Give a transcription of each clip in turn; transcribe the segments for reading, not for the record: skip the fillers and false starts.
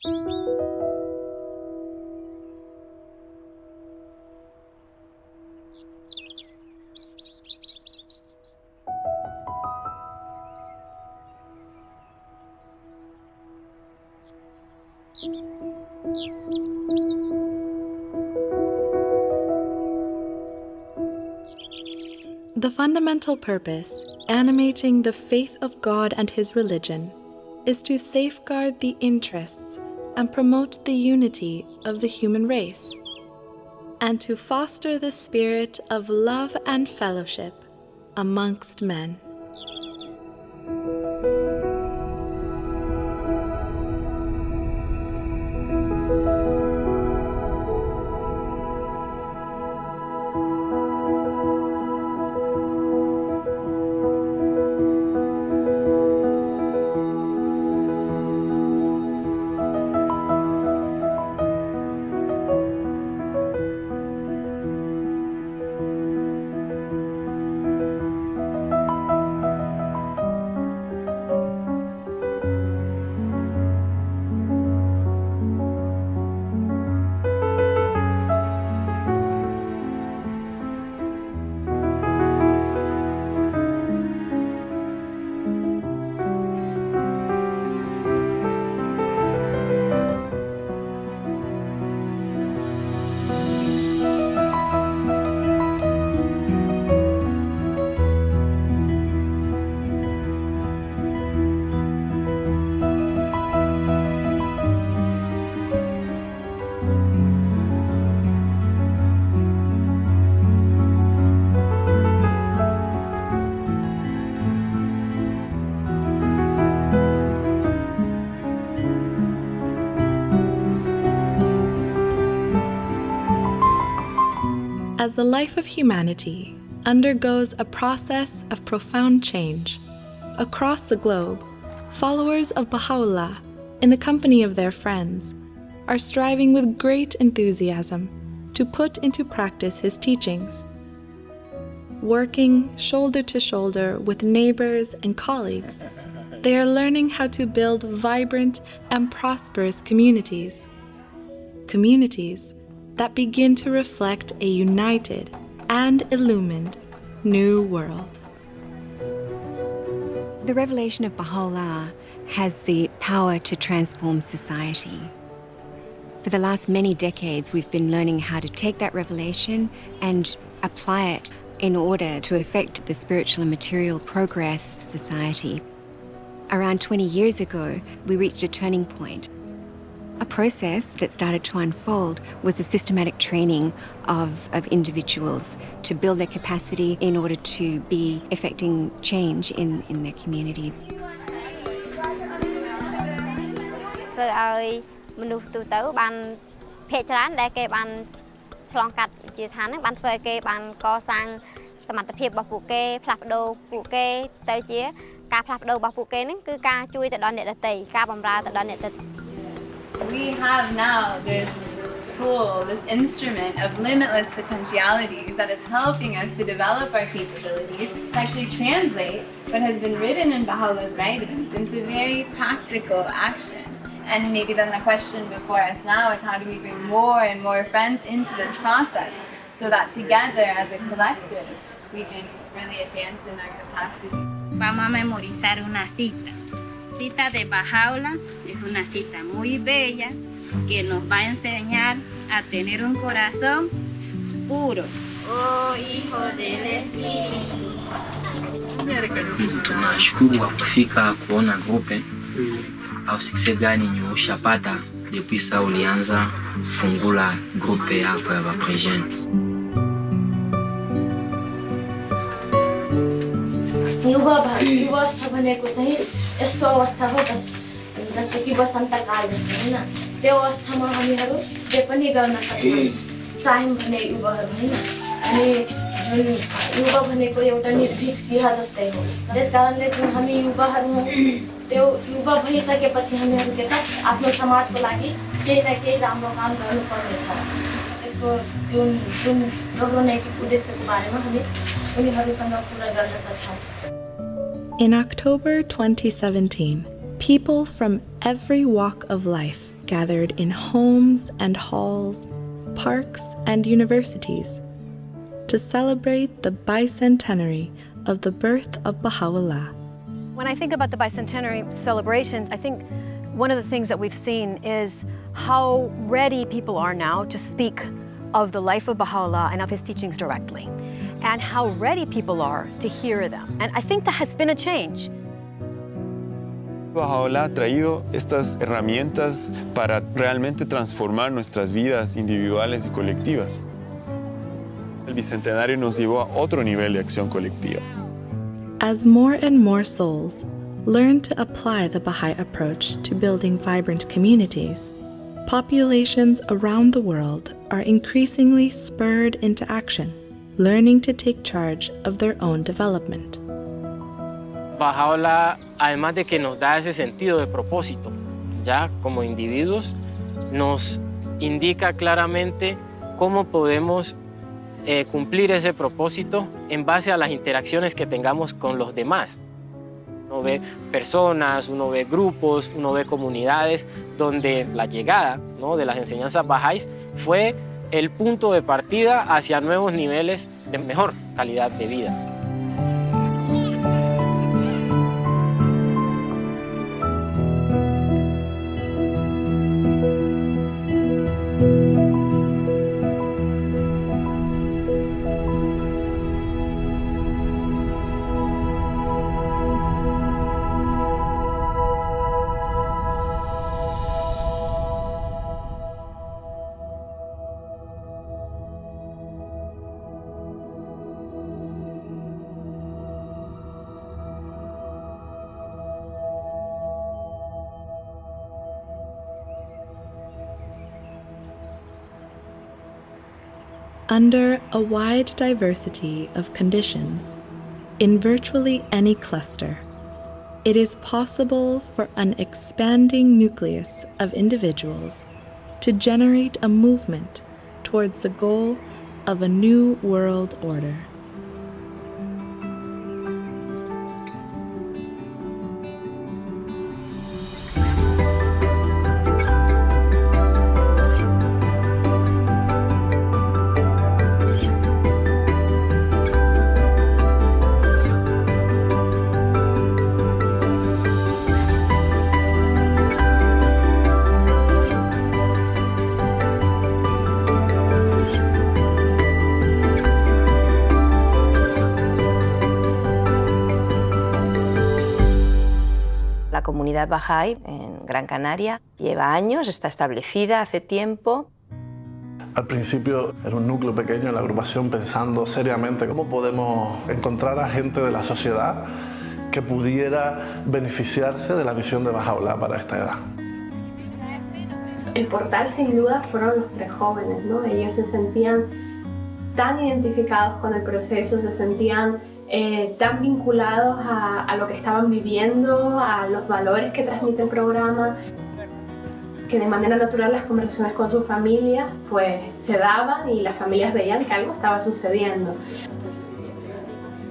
The fundamental purpose animating the faith of God and His religion is to safeguard the interests and promote the unity of the human race, and to foster the spirit of love and fellowship amongst men. As the life of humanity undergoes a process of profound change, across the globe, followers of Baha'u'llah, in the company of their friends, are striving with great enthusiasm to put into practice his teachings. Working shoulder to shoulder with neighbors and colleagues, they are learning how to build vibrant and prosperous communities. Communities that begin to reflect a united and illumined new world. The revelation of Baha'u'llah has the power to transform society. For the last many decades, we've been learning how to take that revelation and apply it in order to affect the spiritual and material progress of society. Around 20 years ago, we reached a turning point. A process that started to unfold was the systematic training of individuals to build their capacity in order to be effecting change in their communities. ធ្វើឲ្យមនុស្សទូទៅបានភាគច្រើនដែលគេបានឆ្លងកាត់ជាឋានហ្នឹងបានធ្វើឲ្យគេបានកសាងសមត្ថភាពរបស់ពួកគេផ្លាស់ប្ដូរពួកគេទៅជាការផ្លាស់ប្ដូររបស់ពួកគេហ្នឹងគឺការជួយទៅដល់អ្នកដទៃការបម្រើទៅដល់អ្នកដទៃ We have now this tool, this instrument of limitless potentialities that is helping us to develop our capabilities to actually translate what has been written in Baha'u'llah's writings into very practical action. And maybe then the question before us now is how do we bring more and more friends into this process so that together as a collective we can really advance in our capacity. Vamos a memorizar una cita. Cita de Baha'u'llah es una cita muy bella que nos va a enseñar a tener un corazón puro. Oh, hijo del Espíritu. Tunashukuru kwa kufika kuona grupe au success gani ushapata depuis ça ulianza fungula grupe yako ya baprejeni. युवा अवस्था भनेको चाहिँ यस्तो अवस्था हो जस्तो कि वसन्तकाल जस्तो हैन त्यो अवस्थामा हामीहरू जे पनि गर्न सक्छौं चाह्यौं भने युवाहरू हैन अनि जुन युवा भनेको एउटा निर्भीक सिंह जस्तै हो त्यसकारणले जुन हामी युवाहरू हौं त्यो युवा भइसकेपछि हामीहरू के त आफ्नो समाजको लागि केही न केही राम्रो काम गर्नुपर्ने छ त्यसको जुन राम्रो नैतिक उद्देश्यको बारेमा हामी उनीहरूसँग कुरा गर्न सक्छौं. In October 2017, people from every walk of life gathered in homes and halls, parks and universities to celebrate the bicentenary of the birth of Baha'u'llah. When I think about the bicentenary celebrations, I think one of the things that we've seen is how ready people are now to speak of the life of Baha'u'llah and of his teachings directly, and how ready people are to hear them. And I think that has been a change. Baha'u'llah ha traído estas herramientas para realmente transformar nuestras vidas individuales y colectivas. El Bicentenario nos llevó a otro nivel de acción colectiva. As more and more souls learn to apply the Baha'i approach to building vibrant communities, populations around the world are increasingly spurred into action, learning to take charge of their own development. Baha'u'llah, además de que nos da ese sentido de propósito, ya como individuos, nos indica claramente cómo podemos cumplir ese propósito en base a las interacciones que tengamos con los demás. Uno ve personas, uno ve grupos, uno ve comunidades donde la llegada, ¿no?, de las enseñanzas bahá'ís fue el punto de partida hacia nuevos niveles de mejor calidad de vida. Under a wide diversity of conditions, in virtually any cluster, it is possible for an expanding nucleus of individuals to generate a movement towards the goal of a new world order. La comunidad Baha'i en Gran Canaria lleva años, está establecida hace tiempo. Al principio era un núcleo pequeño en la agrupación pensando seriamente cómo podemos encontrar a gente de la sociedad que pudiera beneficiarse de la visión de Baha'u'llah para esta edad. El portal sin duda fueron los prejóvenes, ¿no? Ellos se sentían tan identificados con el proceso, se sentían tan vinculados a lo que estaban viviendo, a los valores que transmite el programa, que de manera natural las conversaciones con sus familias pues se daban y las familias veían que algo estaba sucediendo.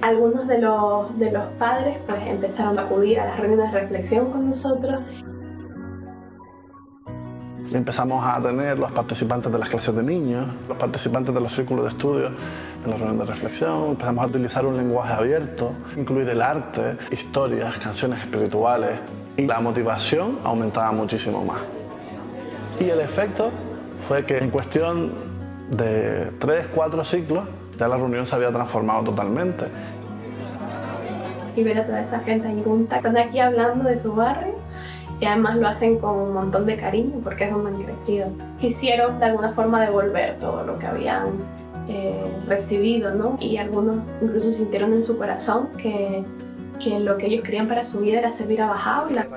Algunos de los padres pues empezaron a acudir a las reuniones de reflexión con nosotros. Empezamos a tener los participantes de las clases de niños, los participantes de los círculos de estudio en la reunión de reflexión. Empezamos a utilizar un lenguaje abierto, incluir el arte, historias, canciones espirituales, y la motivación aumentaba muchísimo más. Y el efecto fue que en cuestión de 3-4 ciclos ya la reunión se había transformado totalmente. Y ver a toda esa gente ahí junta, están aquí hablando de su barrio. Y además lo hacen con un montón de cariño porque es donde han crecido. Quisieron de alguna forma devolver todo lo que habían recibido, ¿no? Y algunos incluso sintieron en su corazón que lo que ellos querían para su vida era servir a Baha'u'llah.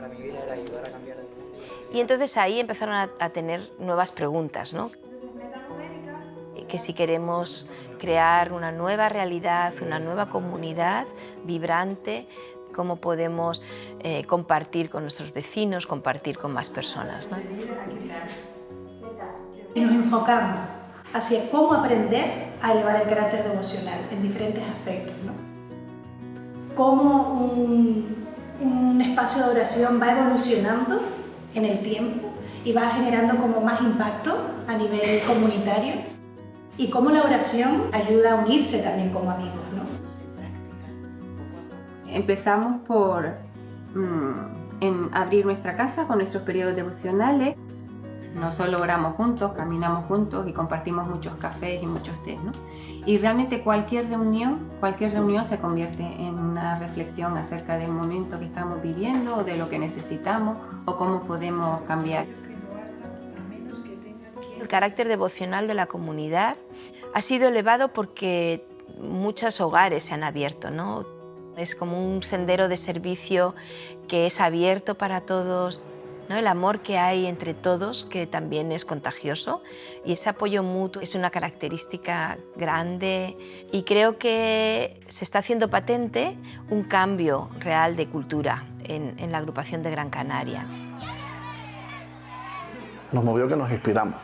Y entonces ahí empezaron a tener nuevas preguntas, ¿no? Que si queremos crear una nueva realidad, una nueva comunidad vibrante, cómo podemos compartir con nuestros vecinos, compartir con más personas, ¿no? Y nos enfocamos hacia cómo aprender a elevar el carácter devocional en diferentes aspectos, ¿no? Cómo un espacio de oración va evolucionando en el tiempo y va generando como más impacto a nivel comunitario y cómo la oración ayuda a unirse también como amigos, ¿no? Empezamos por en abrir nuestra casa con nuestros periodos devocionales. No solo oramos juntos, caminamos juntos y compartimos muchos cafés y muchos tés, ¿no? Y realmente cualquier reunión se convierte en una reflexión acerca del momento que estamos viviendo o de lo que necesitamos o cómo podemos cambiar. El carácter devocional de la comunidad ha sido elevado porque muchos hogares se han abierto, ¿no? Es como un sendero de servicio que es abierto para todos, ¿no? El amor que hay entre todos, que también es contagioso, y ese apoyo mutuo es una característica grande, y creo que se está haciendo patente un cambio real de cultura en la agrupación de Gran Canaria. Nos movió que nos inspiramos,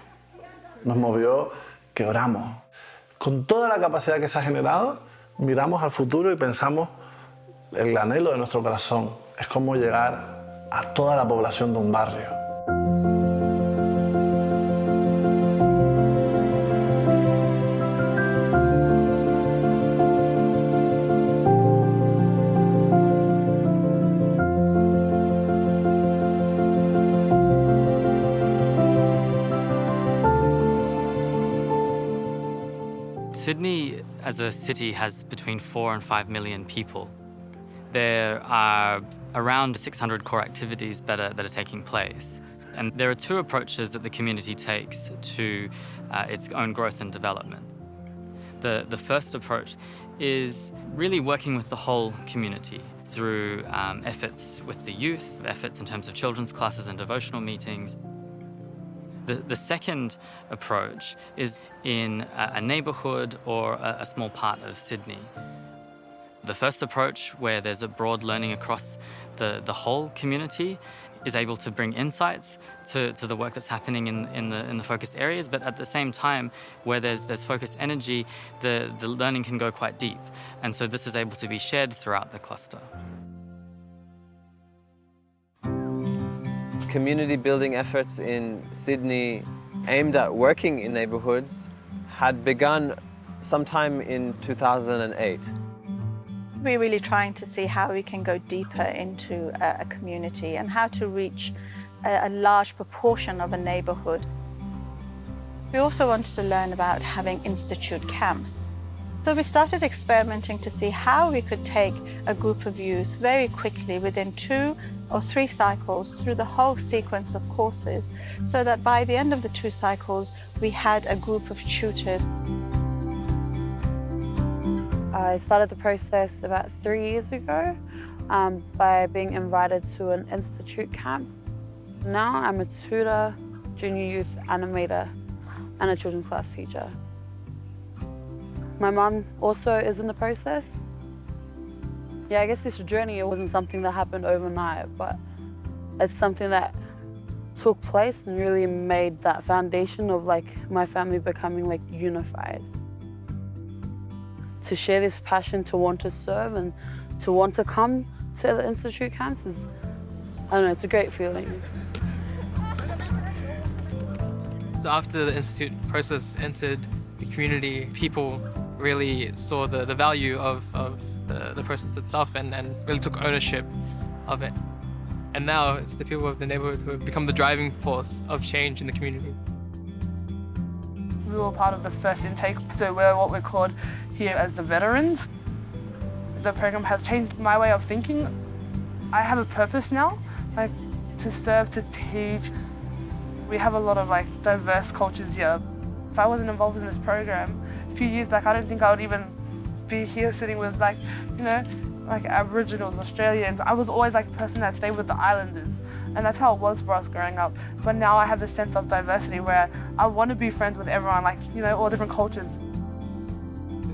nos movió que oramos. Con toda la capacidad que se ha generado, miramos al futuro y pensamos el anhelo de nuestro corazón es cómo llegar a toda la población de un barrio. Sydney as a city has between 4 and 5 million people. There are around 600 core activities that are taking place. And there are two approaches that the community takes to its own growth and development. The first approach is really working with the whole community through efforts with the youth, efforts in terms of children's classes and devotional meetings. The second approach is in a neighbourhood or a small part of Sydney. The first approach, where there's a broad learning across the whole community, is able to bring insights to the work that's happening in the focused areas, but at the same time, where there's focused energy, the learning can go quite deep. And so this is able to be shared throughout the cluster. Community building efforts in Sydney aimed at working in neighbourhoods had begun sometime in 2008. We're really trying to see how we can go deeper into a community and how to reach a large proportion of a neighbourhood. We also wanted to learn about having institute camps. So we started experimenting to see how we could take a group of youth very quickly within 2 or 3 cycles through the whole sequence of courses, so that by the end of the 2 cycles, we had a group of tutors. I started the process about 3 years ago by being invited to an institute camp. Now I'm a tutor, junior youth animator, and a children's class teacher. My mum also is in the process. Yeah, I guess this journey, it wasn't something that happened overnight, but it's something that took place and really made that foundation of my family becoming unified. To share this passion to want to serve and to want to come to the institute camps is, I don't know, it's a great feeling. So after the institute process entered the community, people really saw the value of the process itself and really took ownership of it. And now it's the people of the neighborhood who have become the driving force of change in the community. We were part of the first intake, so we're what we're called here as the veterans. The program has changed my way of thinking. I have a purpose now, to serve, to teach. We have a lot of diverse cultures here. If I wasn't involved in this program a few years back, I don't think I would even be here sitting with Aboriginals, Australians. I was always a person that stayed with the islanders. And that's how it was for us growing up. But now I have this sense of diversity where I want to be friends with everyone, all different cultures.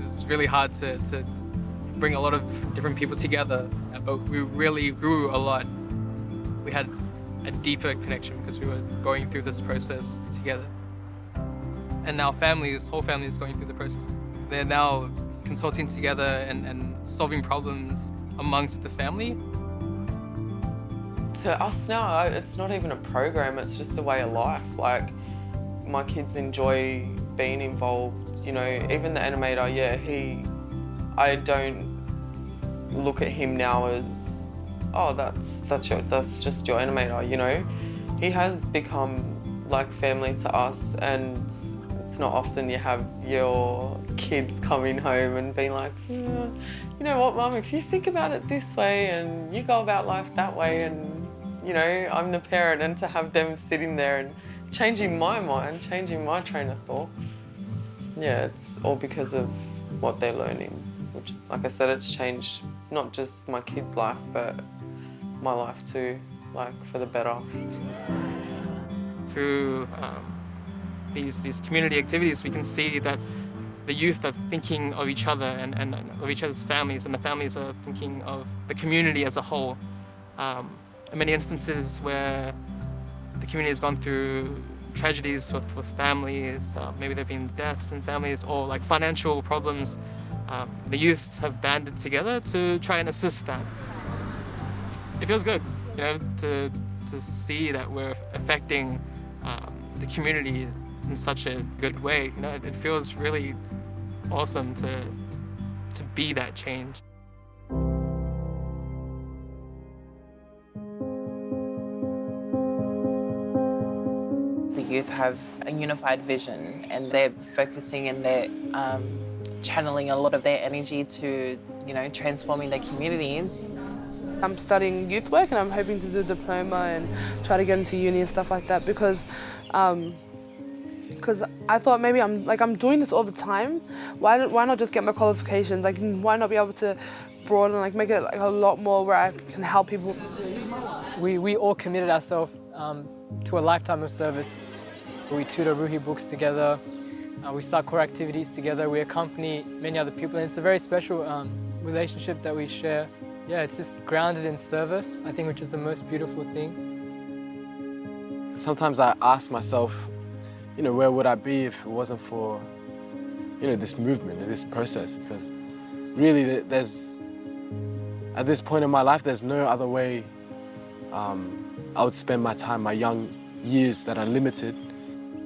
It's really hard to bring a lot of different people together, but we really grew a lot. We had a deeper connection because we were going through this process together. And now whole family is going through the process. They're now consulting together and solving problems amongst the family. to us now, it's not even a program, it's just a way of life. Like, my kids enjoy being involved, you know, even the animator, yeah, I don't look at him now as, oh, that's just your animator, you know. He has become like family to us, and it's not often you have your kids coming home and being like, you know what, Mum, if you think about it this way and you go about life that way, and, you know, I'm the parent, and to have them sitting there and changing my mind, changing my train of thought. Yeah, it's all because of what they're learning, which, like I said, it's changed not just my kids' life, but my life too, like for the better. Through these community activities, we can see that the youth are thinking of each other and of each other's families, and the families are thinking of the community as a whole. In many instances where the community has gone through tragedies with families, maybe there have been deaths in families or like financial problems, the youth have banded together to try and assist that. It feels good, you know, to see that we're affecting the community in such a good way. You know, it feels really awesome to be that change. The youth have a unified vision, and they're focusing and they're channeling a lot of their energy to, you know, transforming their communities. I'm studying youth work, and I'm hoping to do a diploma and try to get into uni and stuff like that, because I thought maybe I'm doing this all the time. Why not just get my qualifications? Like, why not be able to broaden, like make it like a lot more where I can help people? We all committed ourselves to a lifetime of service. We tutor Ruhi books together. We start core activities together. We accompany many other people, and it's a very special relationship that we share. Yeah, it's just grounded in service, I think, which is the most beautiful thing. Sometimes I ask myself, you know, where would I be if it wasn't for, you know, this movement, this process? Because really, at this point in my life, there's no other way I would spend my time, my young years that are limited.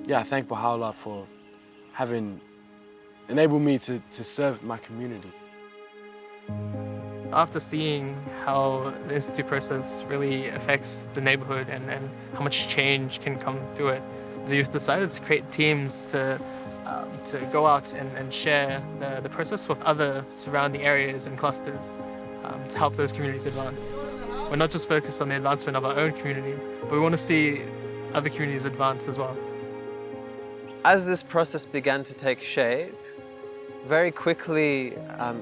Yeah, I thank Baha'u'llah for having enabled me to serve my community. After seeing how the Institute process really affects the neighborhood and how much change can come through it, the youth decided to create teams to go out and share the process with other surrounding areas and clusters to help those communities advance. We're not just focused on the advancement of our own community, but we want to see other communities advance as well. As this process began to take shape, very quickly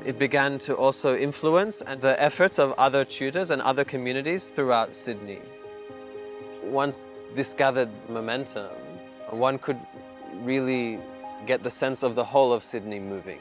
it began to also influence the efforts of other tutors and other communities throughout Sydney. Once this gathered momentum, one could really get the sense of the whole of Sydney moving.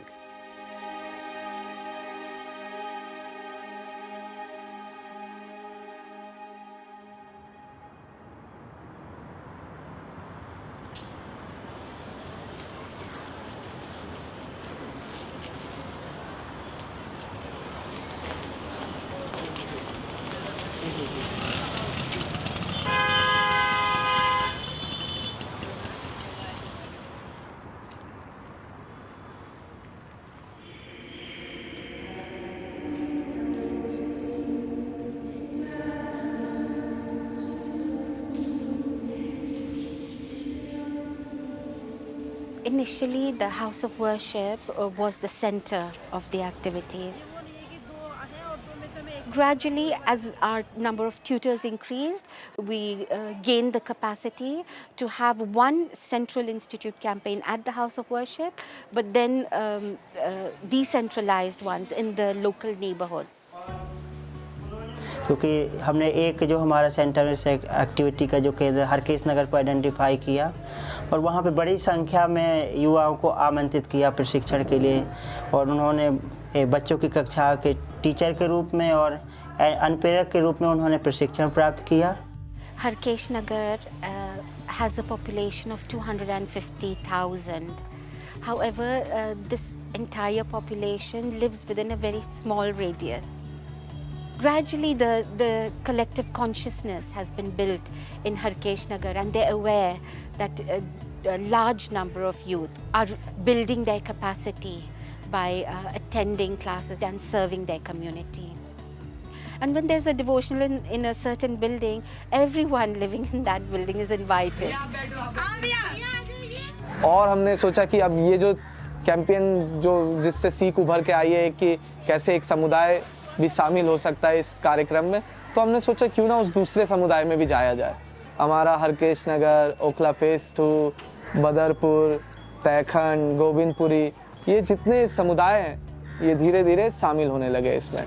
Initially, the house of worship was the center of the activities. Gradually, as our number of tutors increased, we gained the capacity to have one central institute campaign at the house of worship, but then decentralized ones in the local neighborhoods. क्योंकि हमने एक जो हमारा centre से activity का जो केंद्र हरकेश नगर को आइडेंटिफाई किया और वहाँ पे बड़ी संख्या में युवाओं को आमंत्रित किया प्रशिक्षण के लिए, और उन्होंने बच्चों की कक्षा के टीचर के रूप में और अनुप्रेरक के रूप में उन्होंने प्रशिक्षण प्राप्त किया. हरकेश नगर has a population of 250,000. However, this entire population lives within a very small radius. Gradually, the collective consciousness has been built in Harkesh Nagar, and they're aware that a large number of youth are building their capacity by attending classes and serving their community. And when there's a devotional in a certain building, everyone living in that building is invited. और हमने सोचा कि अब ये जो campaign जो जिससे सीख उभर के आई है कि कैसे एक समुदाय भी शामिल हो सकता है इस कार्यक्रम में, तो हमने सोचा क्यों ना उस दूसरे समुदाय में भी जाया जाए। हमारा हरकेश नगर, ओखला फेस 2, बदरपुर, तैखंड, गोविंदपुरी, ये जितने समुदाय हैं ये धीरे धीरे शामिल होने लगे इसमें।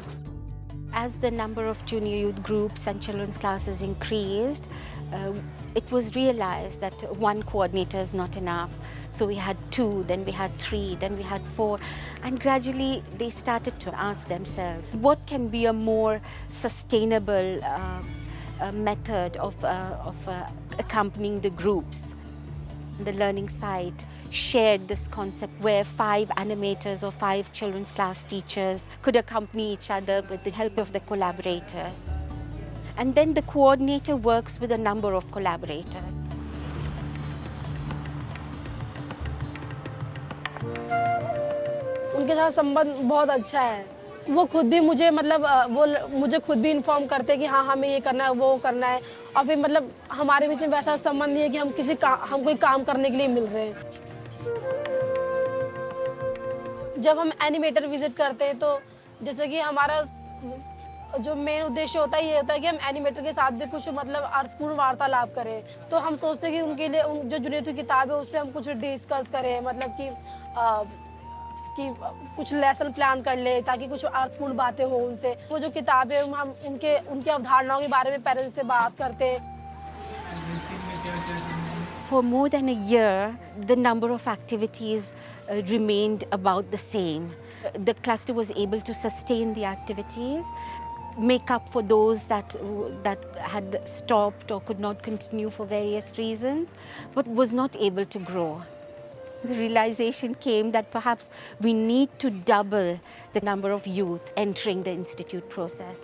As the number of junior youth groups and children's classes increased, it was realized that one coordinator is not enough. So we had 2, then we had 3, then we had 4, and gradually they started to ask themselves, what can be a more sustainable method of accompanying the groups? The learning site shared this concept where 5 animators or 5 children's class teachers could accompany each other with the help of the collaborators. And then the coordinator works with a number of collaborators. उनके साथ संबंध बहुत अच्छा है। वो खुद भी मुझे वो मुझे खुद भी इन्फॉर्म करते हैं कि हाँ हमें ये करना है, वो करना है, और फिर हमारे बीच में वैसा संबंध नहीं है कि हम कोई काम करने के लिए मिल रहे हैं। जब हम एनिमेटर विजिट करते हैं तो जैसे कि हमारा जो मेन उद्देश्य होता है ये होता है कि हम एनिमेटर के साथ भी कुछ अर्थपूर्ण वार्तालाप करें। तो हम सोचते हैं कि उनके लिए जो जूनियर की किताब है उससे हम कुछ डिस्कस करें, कि कुछ लेसन प्लान कर ले ताकि कुछ अर्थपूर्ण बातें हो उनसे। वो जो किताब है हम उनके अवधारणाओं के बारे में पेरेंट्स से बात करते हैं। For more than a year, the number of activities remained about the same. The cluster was able to sustain the activities, make up for those that had stopped or could not continue for various reasons, but was not able to grow. The realization came that perhaps we need to double the number of youth entering the institute process.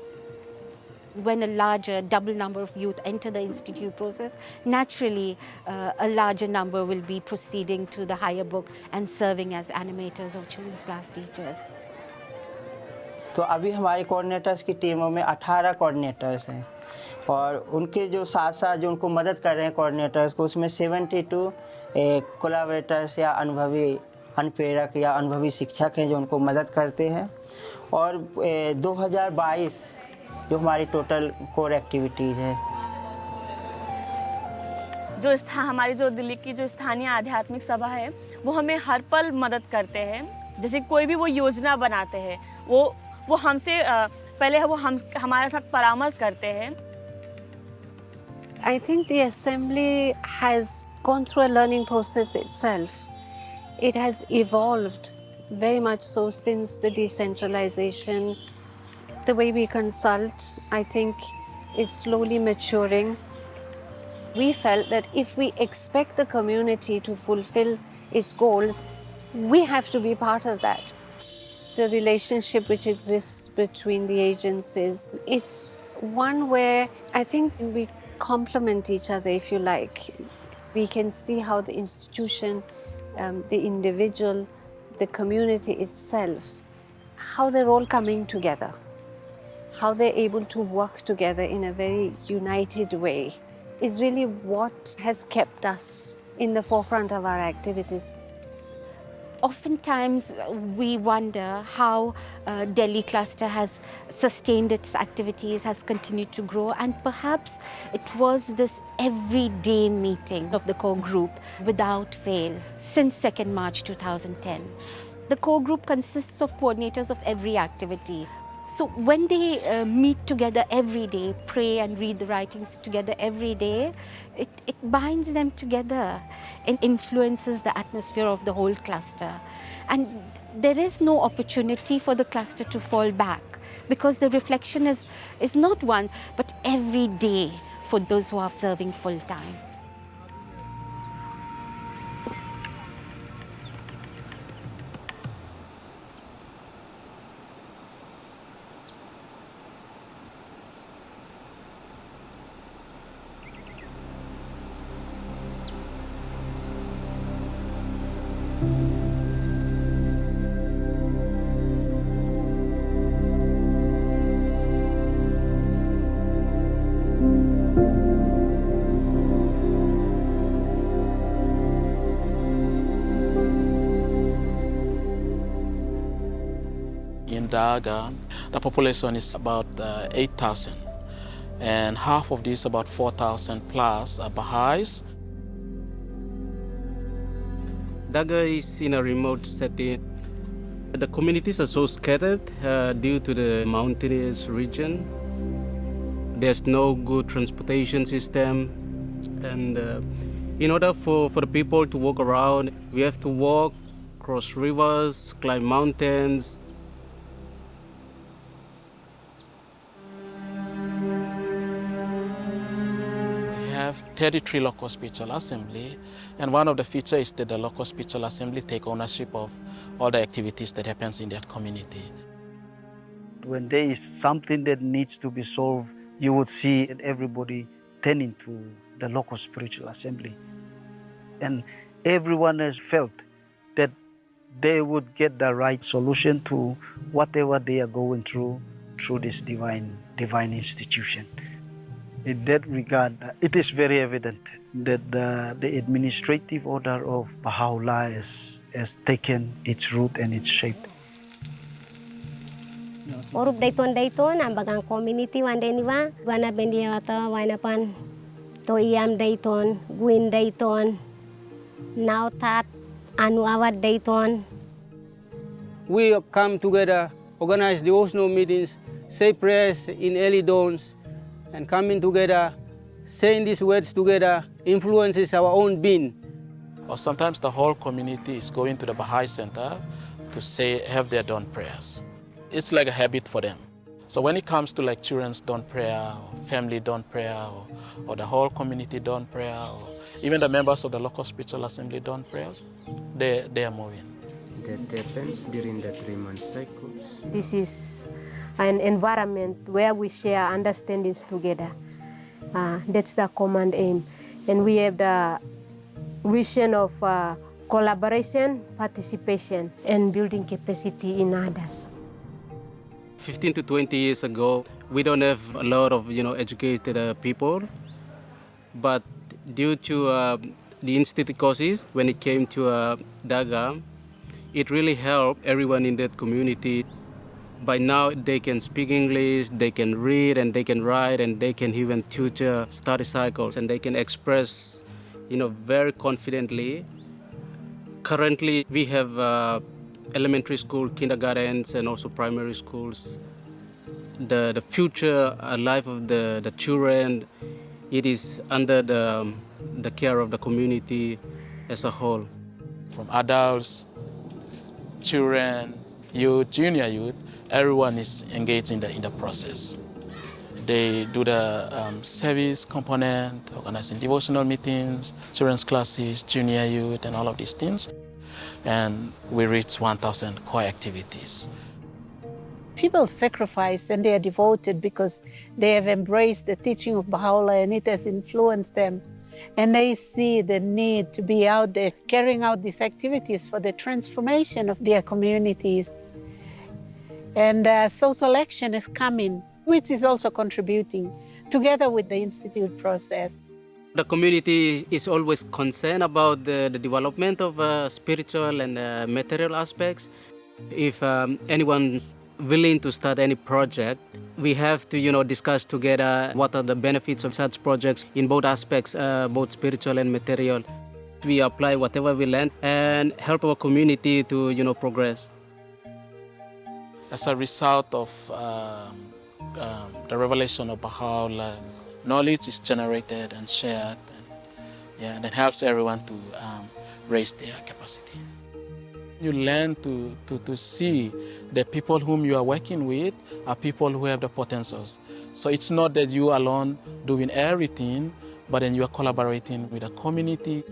When a larger, double number of youth enter the institute process, naturally a larger number will be proceeding to the higher books and serving as animators or children's class teachers. तो अभी हमारे coordinators की टीमों में 18 coordinators हैं और उनके जो साथ साथ जो उनको मदद कर रहे हैं कोऑर्डिनेटर्स को, उसमें 72 कोलैबोरेटर्स या अनुभवी अनुप्रेरक या अनुभवी शिक्षक हैं जो उनको मदद करते हैं। और 2022 जो हमारी टोटल कोर एक्टिविटीज़ है। हमारी जो दिल्ली की जो स्थानीय आध्यात्मिक सभा है वो हमें हर पल मदद करते हैं। जैसे कोई भी वो योजना बनाते हैं वो हमसे पहले वो हमारे साथ परामर्श करते हैं। I think the assembly has gone through a learning process itself. It has evolved very much so since the decentralization. The way we consult, I think, is slowly maturing. We felt that if we expect the community to fulfill its goals, we have to be part of that. The relationship which exists between the agencies, it's one where I think we complement each other, if you like. We can see how the institution, the individual, the community itself, how they're all coming together, how they're able to work together in a very united way is really what has kept us in the forefront of our activities. Oftentimes we wonder how Delhi cluster has sustained its activities, has continued to grow, and perhaps it was this everyday meeting of the core group without fail since 2nd March 2010. The core group consists of coordinators of every activity. So when they meet together every day, pray and read the writings together every day, it binds them together and influences the atmosphere of the whole cluster. And there is no opportunity for the cluster to fall back because the reflection is not once, but every day for those who are serving full time. Daga, the population is about 8,000. And half of these, about 4,000 plus, are Baha'is. Daga is in a remote setting. The communities are so scattered due to the mountainous region. There's no good transportation system. And in order for the people to walk around, we have to walk, cross rivers, climb mountains. We have 33 local spiritual assembly, and one of the features is that the local spiritual assembly take ownership of all the activities that happens in their community. When there is something that needs to be solved, you would see everybody turning to the local spiritual assembly. And everyone has felt that they would get the right solution to whatever they are going through this divine institution. In that regard, it is very evident that the administrative order of Baha'u'llah has taken its root and its shape. Orup Dayton ang bagang community wan deniwa wana bendiata wana pan to iam Dayton Gwin Dayton now tat anu awat Dayton. We come together, organize devotional meetings, say prayers in early dawns, and coming together, saying these words together influences our own being. Or sometimes the whole community is going to the Baha'i Center to have their dawn prayers. It's like a habit for them. So when it comes to like children's dawn prayer, or family dawn prayer, or the whole community dawn prayer, or even the members of the local spiritual assembly dawn prayers, they are moving. That happens during the 3-month cycle. This is an environment where we share understandings together. That's the common aim. And we have the vision of collaboration, participation, and building capacity in others. 15 to 20 years ago, we don't have a lot of educated people, but due to the institute courses, when it came to Daga, it really helped everyone in that community. By now, they can speak English, they can read, and they can write, and they can even tutor study cycles, and they can express, very confidently. Currently, we have elementary school, kindergartens, and also primary schools. The future life of the children, it is under the care of the community as a whole. From adults, children, youth, junior youth, everyone is engaged in the process. They do the service component, organizing devotional meetings, children's classes, junior youth, and all of these things. And we reach 1,000 core activities. People sacrifice and they are devoted because they have embraced the teaching of Baha'u'llah and it has influenced them. And they see the need to be out there carrying out these activities for the transformation of their communities. And social action is coming, which is also contributing together with the Institute process. The community is always concerned about the development of spiritual and material aspects. If anyone's willing to start any project, we have to discuss together what are the benefits of such projects in both aspects, both spiritual and material. We apply whatever we learn and help our community to progress. As a result of the revelation of Baha'u'llah, knowledge is generated and shared, and it helps everyone to raise their capacity. You learn to see that people whom you are working with are people who have the potentials. So it's not that you alone doing everything, but then you are collaborating with the community.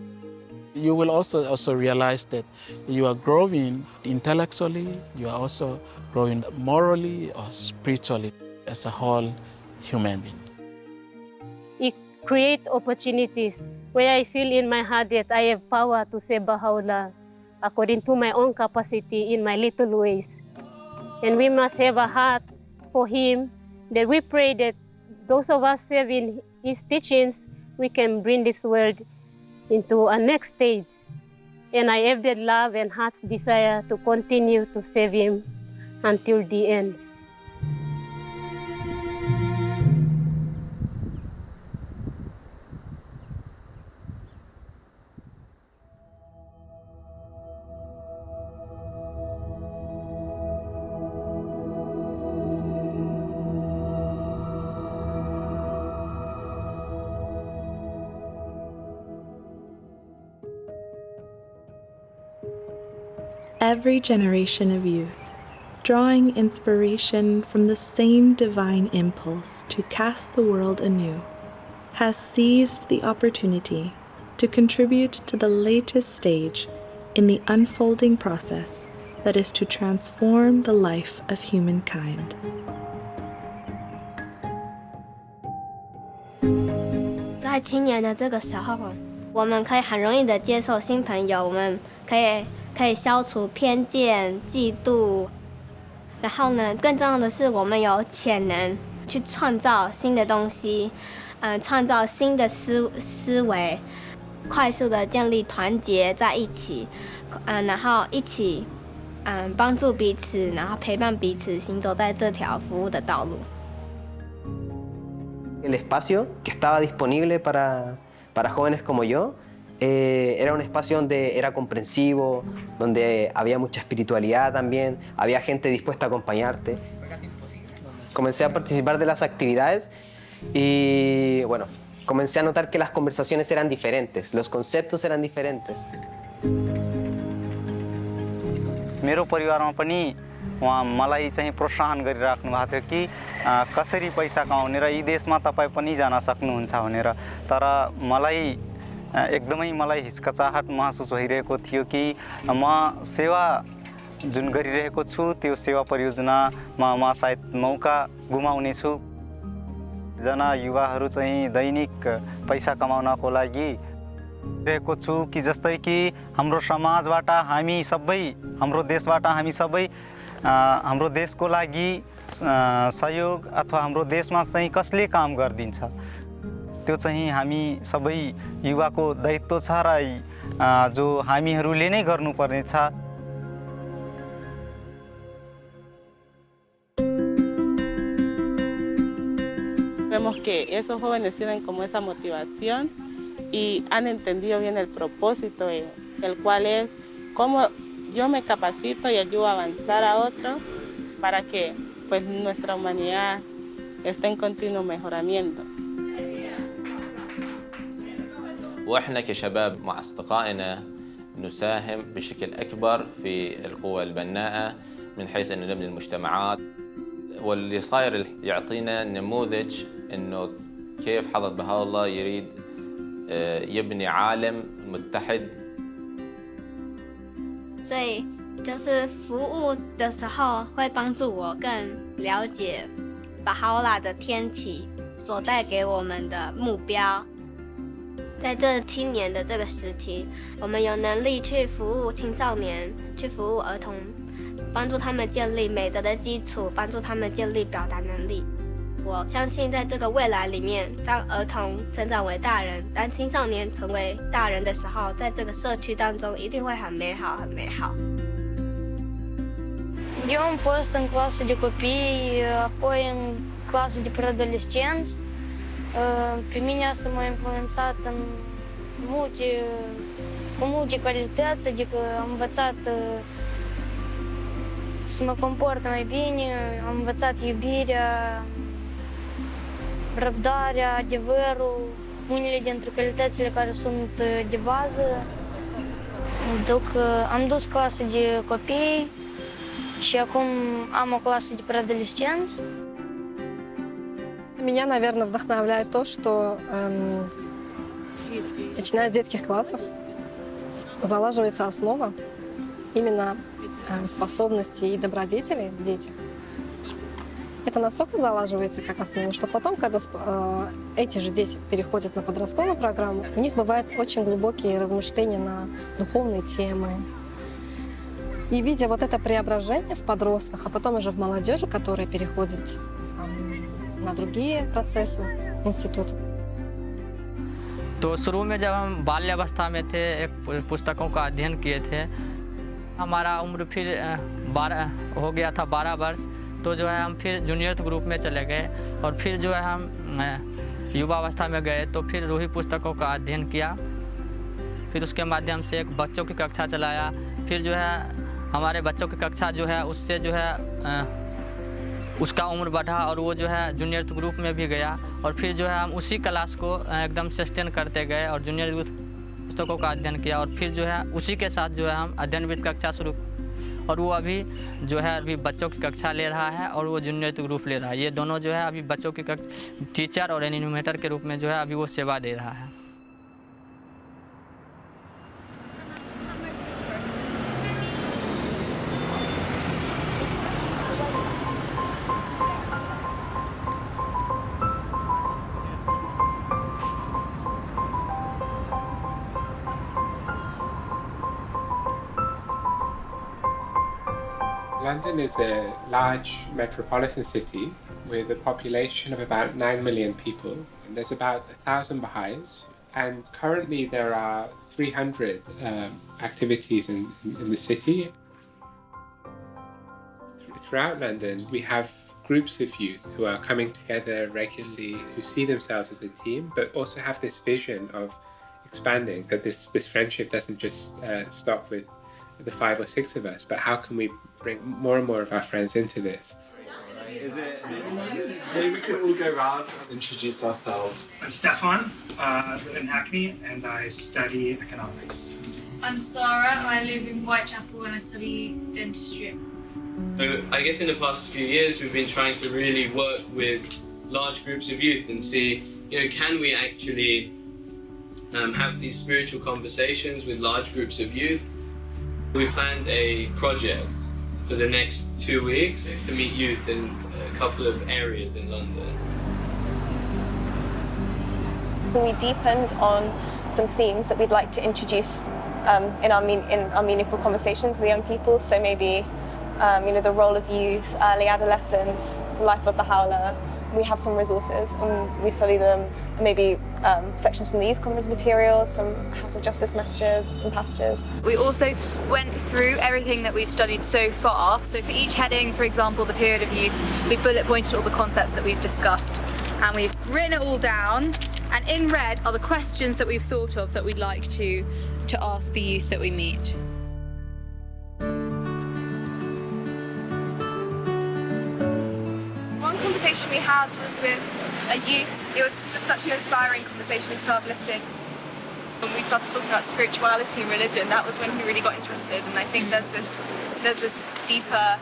You will also realize that you are growing intellectually, you are also growing morally or spiritually as a whole human being. It creates opportunities where I feel in my heart that I have power to say Baha'u'llah according to my own capacity in my little ways. And we must have a heart for him, that we pray that those of us serving his teachings, we can bring this world into a next stage. And I have that love and heart's desire to continue to serve him until the end. Every generation of youth, drawing inspiration from the same divine impulse to cast the world anew, has seized the opportunity to contribute to the latest stage in the unfolding process that is to transform the life of humankind. 在青年的这个时候，我们可以很容易的接受新朋友，我们可以消除偏见、嫉妒，然后呢，更重要的是，我们有潜能去创造新的东西，创造新的思维，快速的建立团结在一起，然后一起帮助彼此，然后陪伴彼此，行走在这条服务的道路。El espacio que estaba disponible para jóvenes como yo era un espacio donde era comprensivo, donde había mucha espiritualidad también, había gente dispuesta a acompañarte. Comencé a participar de las actividades y bueno, comencé a notar que las conversaciones eran diferentes, los conceptos eran diferentes. मेरो परिवारमा पनि उहाँ मलाई चाहिँ प्रोत्साहन गरिराख्नु भएको थियो कि कसरी पैसा कमाउने र यी देशमा तपाईँ पनि जान सक्नुहुन्छ भनेर तर एकदमै मलाई हिचकचाहट महसुस भइरहेको थियो कि म सेवा जुन गरिरहेको छु त्यो सेवा परियोजनामा म सायद मौका गुमाउने छु जना युवाहरू चाहिँ दैनिक पैसा कमाउनको लागि रहेको छु कि जस्तै कि हाम्रो समाजबाट हामी सबै हाम्रो देशबाट हामी सबै हाम्रो देशको लागि सहयोग अथवा हाम्रो देशमा चाहिँ कसले काम गर्दिन्छ त्यो चाहिँ हामी सबै युवाको दायित्व छ र जो हामीहरूले नै गर्नुपर्ने छ Vemos que esos jóvenes tienen como esa motivación y han entendido bien el propósito, el cual es cómo yo me capacito y ayudo a avanzar a otros para que pues, nuestra humanidad esté en continuo mejoramiento. وإحنا كشباب مع أصدقائنا نساهم بشكل أكبر في القوى البناءة من حيث أنه نبني المجتمعات واللي صاير يعطينا نموذج أنه كيف حضرة بهاء الله يريد يبني عالم متحد 所以就是服务的时候会帮助我更了解Baha'u'llah的天启所带给我们的目标。在这青年的这个时期，我们有能力去服务青少年，去服务儿童，帮助他们建立美德的基础，帮助他们建立表达能力。我相信在这个未来里面，当儿童成长为大人，当青少年成为大人的时候，在这个社区当中一定会很美好，很美好。Eu am fost în clasă de copii, apoi în clasă de preadolescenți. Pe mine asta m-a influențat cu multe calități, adică am învățat să mă comport mai bine, am învățat iubirea, răbdarea, adevărul, unele dintre calitățile care sunt de bază. Am dus clasă de copii și acum am o clasă de preadolescenți. Меня, наверное, вдохновляет то, что начиная с детских классов залаживается основа именно способностей и добродетелей в детях. Это настолько залаживается как основа, что потом, когда эти же дети переходят на подростковую программу, у них бывают очень глубокие размышления на духовные темы. И видя вот это преображение в подростках, а потом уже в молодежи, которая переходит на другие процессы института. तो शुरू में जब हम बाल्यावस्था में थे एक पुस्तकों का अध्ययन किए थे हमारा उम्र फिर 12 हो गया था 12 वर्ष, तो जो है हम फिर जूनियर ग्रुप में चले गए और फिर जो है हम युवावस्था में गए तो फिर रूही पुस्तकों का अध्ययन किया। फिर उसके माध्यम से एक बच्चों की कक्षा चलाया। फिर जो है हमारे बच्चों की कक्षा जो है उससे जो है उसका उम्र बढ़ा और वो जो है जूनियर ग्रुप में भी गया और फिर जो है हम उसी क्लास को एकदम सस्टेन करते गए और जूनियर पुस्तकों का अध्ययन किया और फिर जो है उसी के साथ जो है हम अध्ययनविद कक्षा शुरू और वो अभी जो है अभी बच्चों की कक्षा ले रहा है और वो जूनियर ग्रुप ले रहा है। ये दोनों जो है अभी बच्चों की टीचर और एनिमेटर के रूप में जो है अभी वो सेवा दे रहा है। London is a large metropolitan city with a population of about 9 million people, and there's about 1,000 Baha'is, and currently there are 300 activities in the city. Throughout London, we have groups of youth who are coming together regularly, who see themselves as a team, but also have this vision of expanding, that this friendship doesn't just stop with the 5 or 6 of us, but how can we bring more and more of our friends into this? Maybe we could all go around and introduce ourselves. I'm Stefan, I live in Hackney and I study economics. I'm Sarah, I live in Whitechapel and I study dentistry. So I guess in the past few years we've been trying to really work with large groups of youth and see, can we actually have these spiritual conversations with large groups of youth. We've planned a project for the next 2 weeks to meet youth in a couple of areas in London. We deepened on some themes that we'd like to introduce in our meaningful conversations with young people. So maybe the role of youth, early adolescence, the life of Baha'u'llah. We have some resources and we study them, maybe sections from these conference materials, some House of Justice messages, some passages. We also went through everything that we've studied so far. So for each heading, for example, the period of youth, we bullet pointed all the concepts that we've discussed and we've written it all down, and in red are the questions that we've thought of that we'd like to ask the youth that we meet. Conversation we had was with a youth. It was just such an inspiring conversation, so uplifting. When we started talking about spirituality and religion, that was when he really got interested. And I think there's this deeper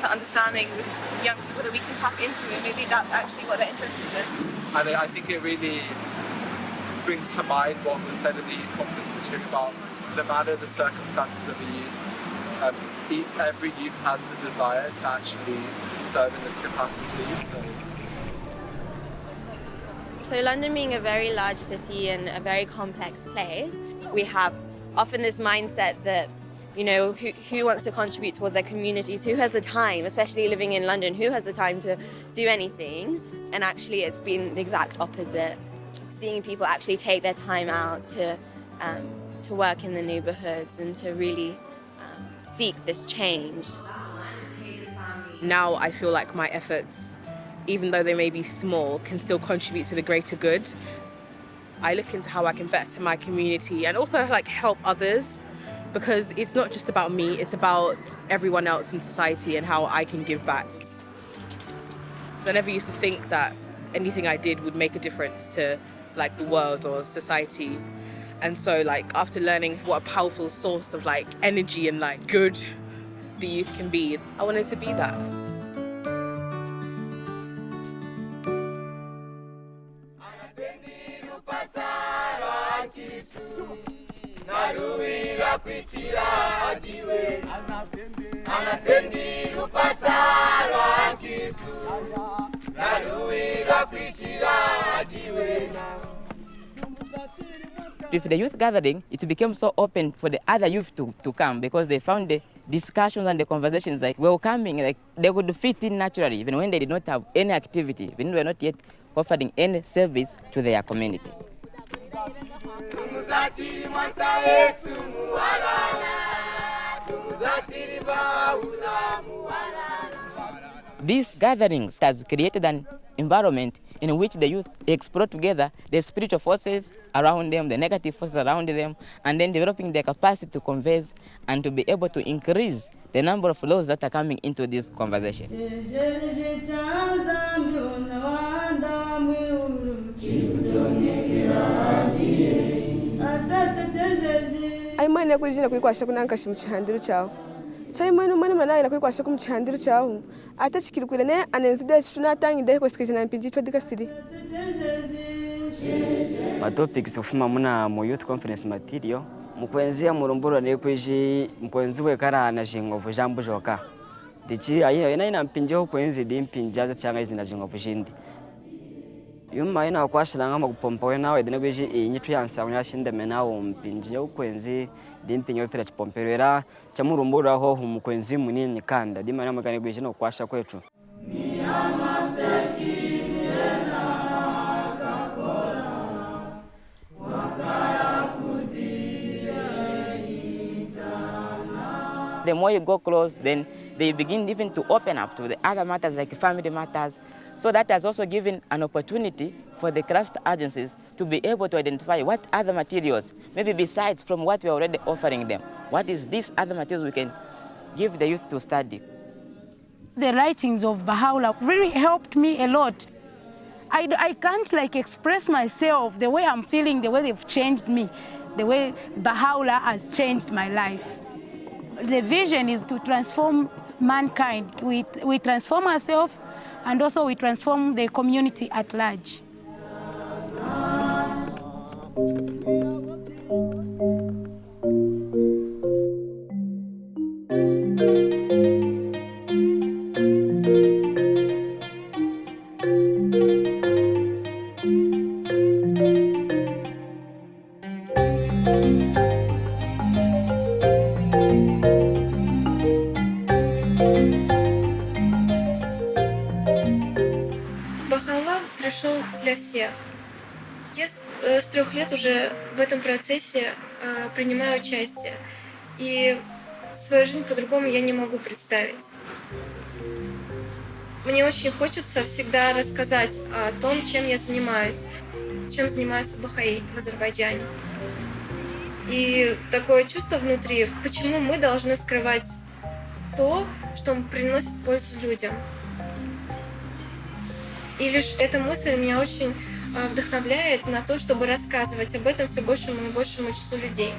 understanding with young people that we can tap into, and maybe that's actually what they're interested in. And I think it really brings to mind what was said at the youth conference material about no matter the circumstances of the youth, every youth has the desire to actually serve in this capacity. So London being a very large city and a very complex place, we have often this mindset that, who wants to contribute towards their communities, who has the time, especially living in London, who has the time to do anything? And actually it's been the exact opposite. Seeing people actually take their time out to work in the neighbourhoods and to really seek this change. Now I feel like my efforts, even though they may be small, can still contribute to the greater good. I look into how I can better my community and also help others, because it's not just about me, it's about everyone else in society and how I can give back. I never used to think that anything I did would make a difference to the world or society. And so after learning what a powerful source of energy and good the youth can be, I wanted to be that. With the youth gathering, it became so open for the other youth to come, because they found the discussions and the conversations welcoming, they could fit in naturally, even when they did not have any activity, even they were not yet offering any service to their community. These gatherings has created an environment in which the youth explore together the spiritual forces around them, the negative forces around them, and then developing their capacity to converse and to be able to increase the number of laws that are coming into this conversation. Aimani kujina kuikwasha kunankashi muchihandiro chawo chaimani mwana manayi nakuikwasha kumuchihandiro chawo ate chikirukire ne anenzide tunatangide kwesikizina mpinji twedikasiri. Matopics ofuma muna mu youth conference material mukwenzia murumburo ne kweji mkwenziwe kara na jingovu jambo joka dichi ayi ina mpinjo kwenzi di mpinja cyanga izina jingovu jindi yuma ina kwashira ngama kupompa nawe dine kweji inyitu yansa yashinde menawo mpinje ukwenzi di mpinyo tira chipomperera cha murumburo aho mukwenzi munini kanda di mana magane kweji no kwasha kwetu. The more you go close, then they begin even to open up to the other matters like family matters. So that has also given an opportunity for the cluster agencies to be able to identify what other materials, maybe besides from what we are already offering them, what is these other materials we can give the youth to study. The writings of Baha'u'llah really helped me a lot. I can't express myself the way I'm feeling, the way they've changed me, the way Baha'u'llah has changed my life. The vision is to transform mankind. We transform ourselves and also we transform the community at large. Baha'u'llah пришел для всех. Я с 3 лет уже в этом процессе принимаю участие. И свою жизнь по-другому я не могу представить. Мне очень хочется всегда рассказать о том, чем я занимаюсь, чем занимаются бахаи в Азербайджане. И такое чувство внутри, почему мы должны скрывать то, что приносит пользу людям. И лишь эта мысль меня очень вдохновляет на то, чтобы рассказывать об этом все большему и большему числу людей.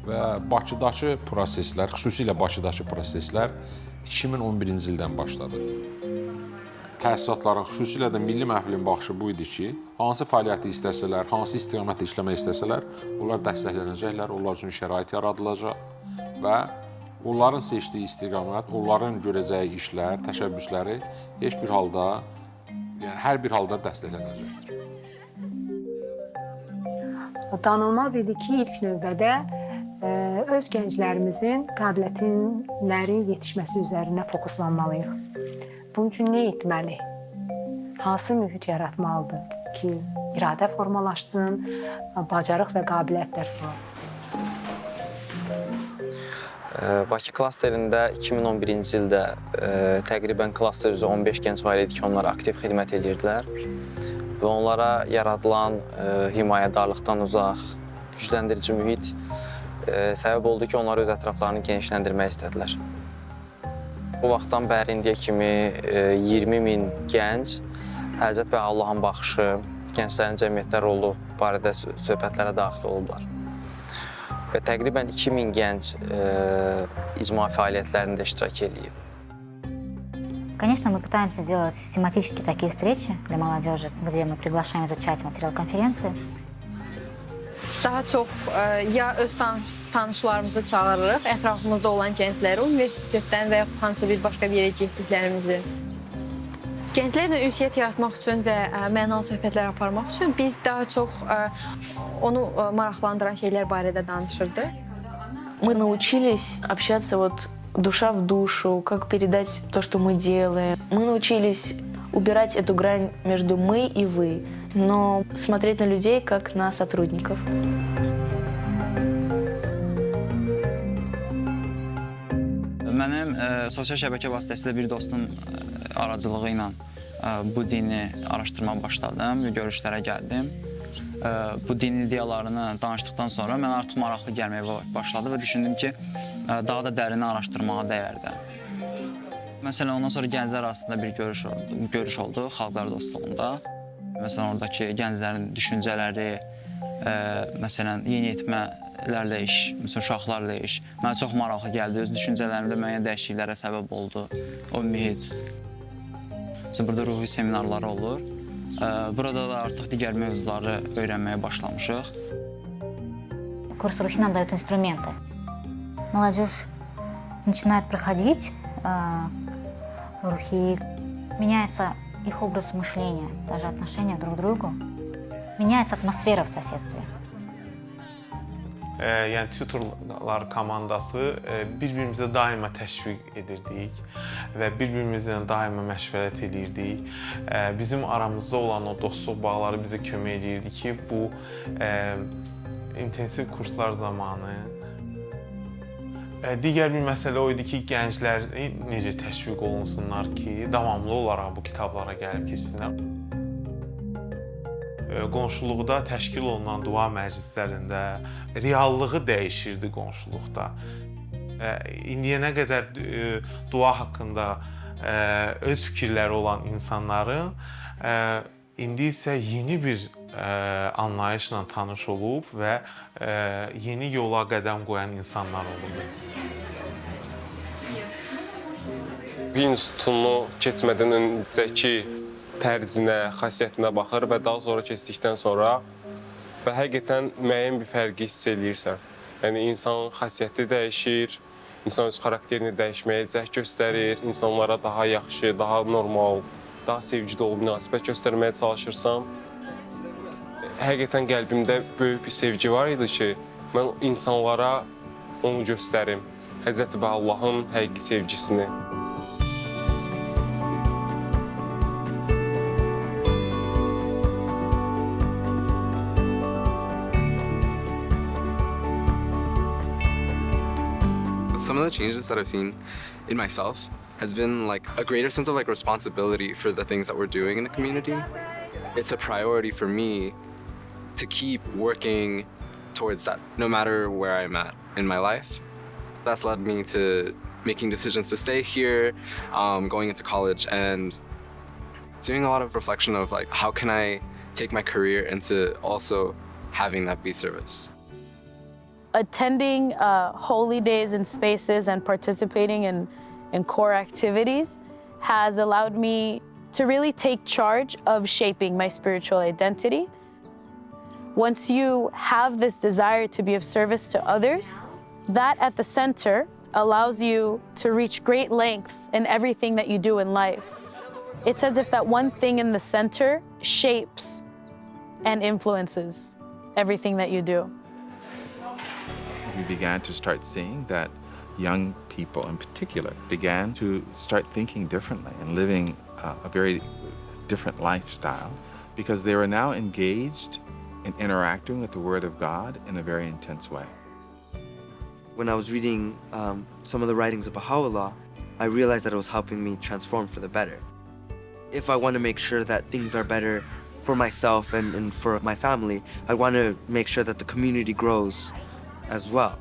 Və Bakıdakı proseslər, xüsusilə Bakıdakı proseslər 2011-ci ildən başladı. Təsisatların, xüsusilə də milli məhfilin baxışı bu idi ki, hansı fəaliyyəti istəsələr, hansı istiqamətdə işləmək istəsələr, onlar dəstəklənəcəklər, onlar üçün şərait yaradılacaq və onların seçdiyi istiqamət, onların görəcəyi işlər, təşəbbüsləri heç bir halda, yəni hər bir halda dəstəklənəcəkdir. Danılmaz idi ki, ilk növbədə öz gənclərimizin qabiliyyətlərin yetişməsi üzərinə fokuslanmalıyıq. Bunun üçün nə etməli? Hansı mühit yaratmalıdır ki, iradə formalaşsın, bacarıq və qabiliyyətlər formalaşsın? Bakı klasterində 2011-ci ildə təqribən klaster üzrə 15 gənc var idi ki, onlar aktiv xidmət edirdilər və onlara yaradılan himayədarlıqdan uzaq, gücləndirici mühit səbəb oldu ki, onlar öz ətraflarını genişləndirmək istədilər. Bu vaxtdan bəri indiyə kimi 20 min gənc Həzrət Baha'u'llahın baxışı, gənclərin cəmiyyətdə rolu barədə söhbətlərə daxil olublar. Və təqribən 2000 gənc icma fəaliyyətlərində iştirak edib. Конечно, мы пытаемся делать систематически такие встречи для молодежи, где мы приглашаем изучать материал конференции. Daha çox ya öz tanışlarımızı çağırırıq, ətrafımızda olan gəncləri, universitetdən və yaxud hansısa bir başqa bir yerə getdiklərimizi. Gənclərlə ünsiyyət yaratmaq üçün və mənalı söhbətlər aparmaq üçün biz daha çox onu maraqlandıran şeylər barədə danışırdıq. Мы научились общаться душа в душу, как передать то, что мы делаем. Мы научились убирать эту грань между мы и вы, но смотреть на людей как на сотрудников. Mənim sosial şəbəkə vasitəsilə bir dostum aracılığı ilə bu dini araşdırmağa başladım, görüşlərə gəldim. Bu din ideyalarını danışdıqdan sonra mən artıq maraqlı gəlməyə başladı və düşündüm ki, daha da dərin araşdırmağa dəyərdi. Məsələn, ondan sonra gənclər arasında bir görüş oldu xalqlar dostluğunda. Məsələn, oradakı gənclərin düşüncələri, məsələn, yeniyetmələrlə iş, məsələn, uşaqlarla iş mənə çox maraqlı gəldi. Öz düşüncələrimdə müəyyən dəyişikliklərə səbəb oldu o mühit. Məsələn, burada ruhi seminarları olur. Burada da artıq digər mövzuları öyrənməyə başlamışıq. Курс рухи нам дают инструменты. Молодежь начинает проходить рухи, меняется их образ мышления, даже отношения друг к другу. Menyaється atmosfera в соседстве. Yəni tutorlar komandası bir-birimizə daima təşviq edirdik və bir-birimizlə daima məşvərət edirdik. Bizim aramızda olan o dostluq bağları bizə kömək edirdi ki, bu intensiv kurslar zamanı digər bir məsələ o idi ki, gənclər necə təşviq olunsunlar ki, davamlı olaraq bu kitablara gəlib keçsinlər. Qonşuluqda təşkil olunan dua məclislərində reallığı dəyişirdi qonşuluqda. İndiyənə qədər dua haqqında öz fikirləri olan insanların indi isə yeni bir anlayışla tanış olub və yeni yola qədəm qoyan insanlar olub. İnstitutunu keçmədən öncəki tərzinə, xasiyyətinə baxır və daha sonra keçdikdən sonra və həqiqətən müəyyən bir fərqi hiss eləyirsən. Yəni, insanın xasiyyəti dəyişir, insan öz xarakterini dəyişməyə cəhd göstərir, insanlara daha yaxşı, daha normal, daha sevgi dolu münasibət göstərməyə çalışırsan. Həqiqətən qəlbimdə böyük bir sevgi var idi ki, mən insanlara onu göstərim, Həzrəti Baha'u'llahın həqiqi sevgisini. Some of the changes that I've seen in myself has been like a greater sense of like responsibility for the things that we're doing in the community. It's a priority for me to keep working towards that, no matter where I'm at in my life. That's led me to making decisions to stay here, going into college, and doing a lot of reflection of like, how can I take my career into also having that be service. Attending holy days and spaces and participating in core activities has allowed me to really take charge of shaping my spiritual identity. Once you have this desire to be of service to others, that at the center allows you to reach great lengths in everything that you do in life. It's as if that one thing in the center shapes and influences everything that you do. We began to start seeing that young people in particular began to start thinking differently and living a very different lifestyle because they were now engaged in interacting with the Word of God in a very intense way. When I was reading some of the writings of Baha'u'llah, I realized that it was helping me transform for the better. If I want to make sure that things are better for myself and for my family, I want to make sure that the community grows as well.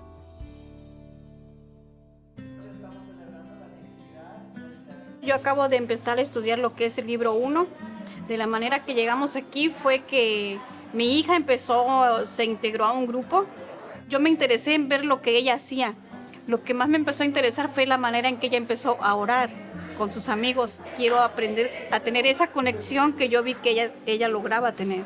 Yo acabo de empezar a estudiar lo que es el libro 1. De la manera que llegamos aquí fue que mi hija se integró a un grupo. Yo me interesé en ver lo que ella hacía. Lo que más me empezó a interesar fue la manera en que ella empezó a orar con sus amigos. Quiero aprender a tener esa conexión que yo vi que ella lograba tener.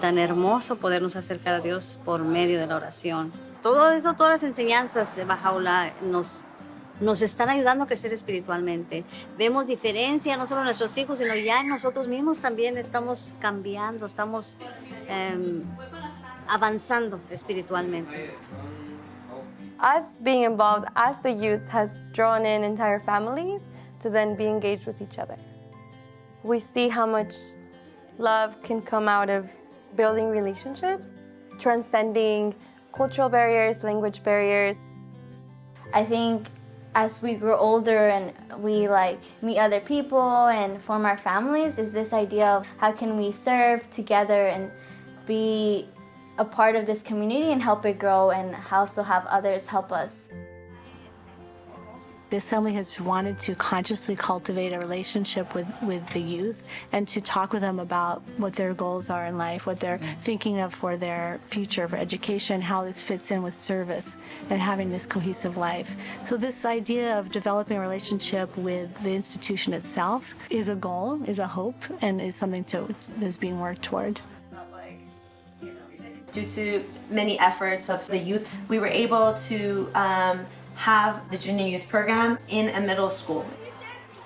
Tan hermoso podernos acercar a Dios por medio de la oración. Todo eso, todas las enseñanzas de Baha'u'llah nos están ayudando a crecer espiritualmente. Vemos diferencia no solo en nuestros hijos, sino ya en nosotros mismos también estamos cambiando, estamos avanzando espiritualmente. Us being involved as the youth has drawn in entire families to then be engaged with each other. We see how much love can come out of building relationships, transcending cultural barriers, language barriers. I think as we grow older and we meet other people and form our families is this idea of how can we serve together and be a part of this community and help it grow and also have others help us. The Assembly has wanted to consciously cultivate a relationship with the youth and to talk with them about what their goals are in life, what they're thinking of for their future, for education, how this fits in with service and having this cohesive life. So this idea of developing a relationship with the institution itself is a goal, is a hope, and is something that's being worked toward. Due to many efforts of the youth, we were able to have the junior youth program in a middle school.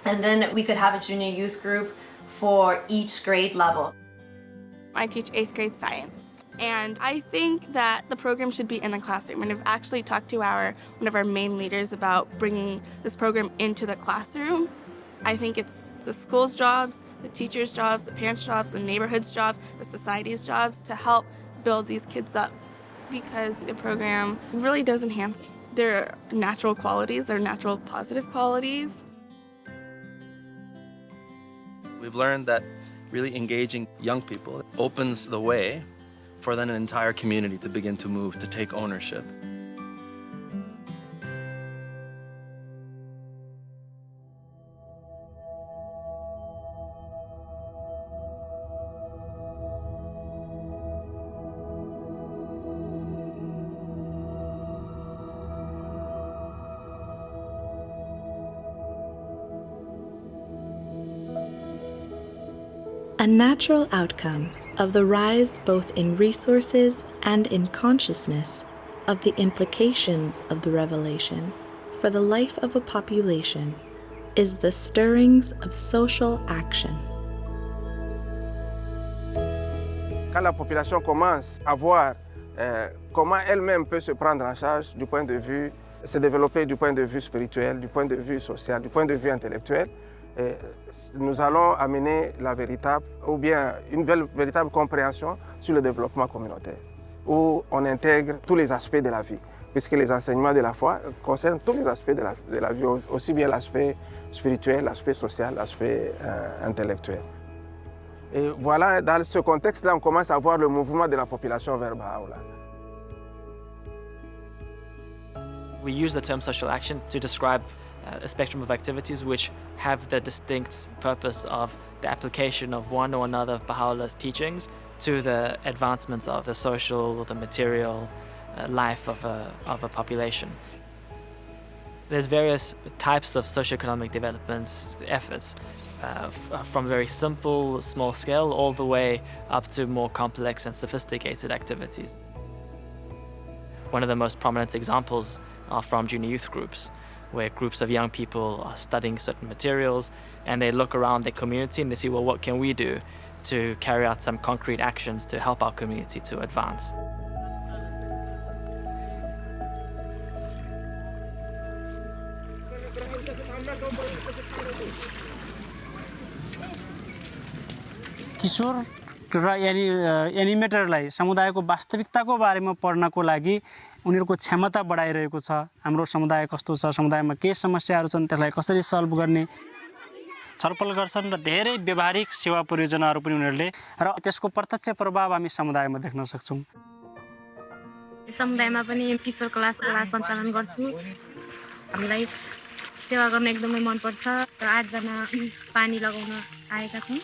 And then we could have a junior youth group for each grade level. I teach 8th grade science, and I think that the program should be in a classroom. And I've actually talked to one of our main leaders about bringing this program into the classroom. I think it's the school's jobs, the teachers' jobs, the parents' jobs, the neighborhood's jobs, the society's jobs to help build these kids up, because the program really does enhance their natural qualities, their natural positive qualities. We've learned that really engaging young people opens the way for then an entire community to begin to move, to take ownership. A natural outcome of the rise both in resources and in consciousness of the implications of the revelation for the life of a population is the stirrings of social action. Quand la population commence à voir comment elle-même peut se prendre en charge du point de vue, se développer du point de vue spirituel, du point de vue social, du point de vue intellectuel, nous allons amener la véritable, ou bien une véritable compréhension sur le développement communautaire, où on intègre tous les aspects de la vie, puisque les enseignements de la foi concernent tous les aspects de la vie, aussi bien l'aspect spirituel, l'aspect social, l'aspect intellectuel. Et voilà, dans ce contexte-là, on commence à voir le mouvement de la population vers Baha'u'llah. We use the term social action to describe a spectrum of activities which have the distinct purpose of the application of one or another of Baha'u'llah's teachings to the advancements of the social, the material life of a population. There's various types of socioeconomic development efforts, from very simple, small scale, all the way up to more complex and sophisticated activities. One of the most prominent examples are from junior youth groups, where groups of young people are studying certain materials and they look around their community and they see, well, what can we do to carry out some concrete actions to help our community to advance? किशोर र एनिमेटरलाई समुदायको वास्तविकताको बारेमा पढ्नको लागि उनीहरूको क्षमता बढाइरहेको छ। हाम्रो समुदाय कस्तो छ, समुदायमा के समस्याहरू छन्, त्यसलाई कसरी सल्भ गर्ने छलफल गर्छन् र धेरै व्यवहारिक सेवा परियोजनाहरू पनि उनीहरूले र त्यसको प्रत्यक्ष प्रभाव हामी समुदायमा देख्न सक्छौँ। समुदायमा पनि किशोर क्लास सञ्चालन गर्छु। हामीलाई सेवा गर्न एकदमै मन पर्छ र 8 जना पानी लगाउन आएका छौँ।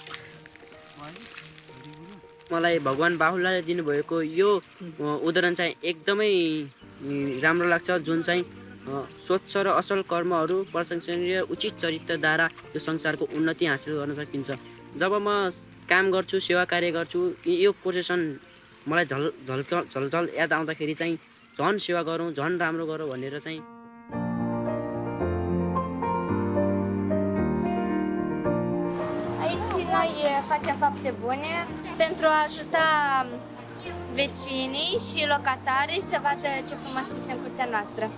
मलाई भगवान बाहुल्लाले दिनुभएको यो उदाहरण चाहिँ एकदमै राम्रो लाग्छ, जुन चाहिँ स्वच्छ र असल कर्महरू प्रशंसनीय उचित चरित्रद्वारा यो संसारको उन्नति हासिल गर्न सकिन्छ। जब म काम गर्छु, सेवा कार्य गर्छु, यो पोजिसन मलाई झलझल याद आउँदाखेरि चाहिँ झन् सेवा गरौँ, झन् राम्रो गरौँ भनेर चाहिँ Noi facem fapte bune pentru a ajuta vecinii și locatarii să vadă ce frumos este în curtea noastră.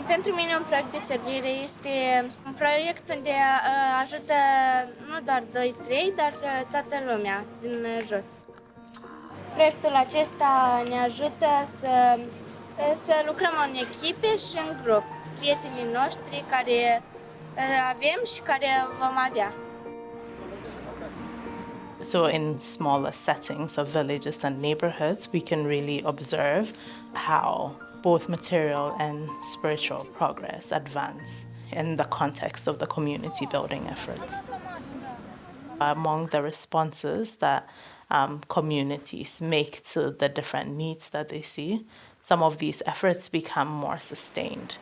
Pentru mine un proiect de servire este un proiect unde ajută nu doar 2-3, dar toată lumea din jur. Proiectul acesta ne ajută să Să lucrăm în echipe și în grup, prietenii noștri care avem și care vom avea. So in smaller settings of villages and neighborhoods, we can really observe how both material and spiritual progress advance in the context of the community building efforts. Among the responses that communities make to the different needs that they see, some of these efforts become more sustained.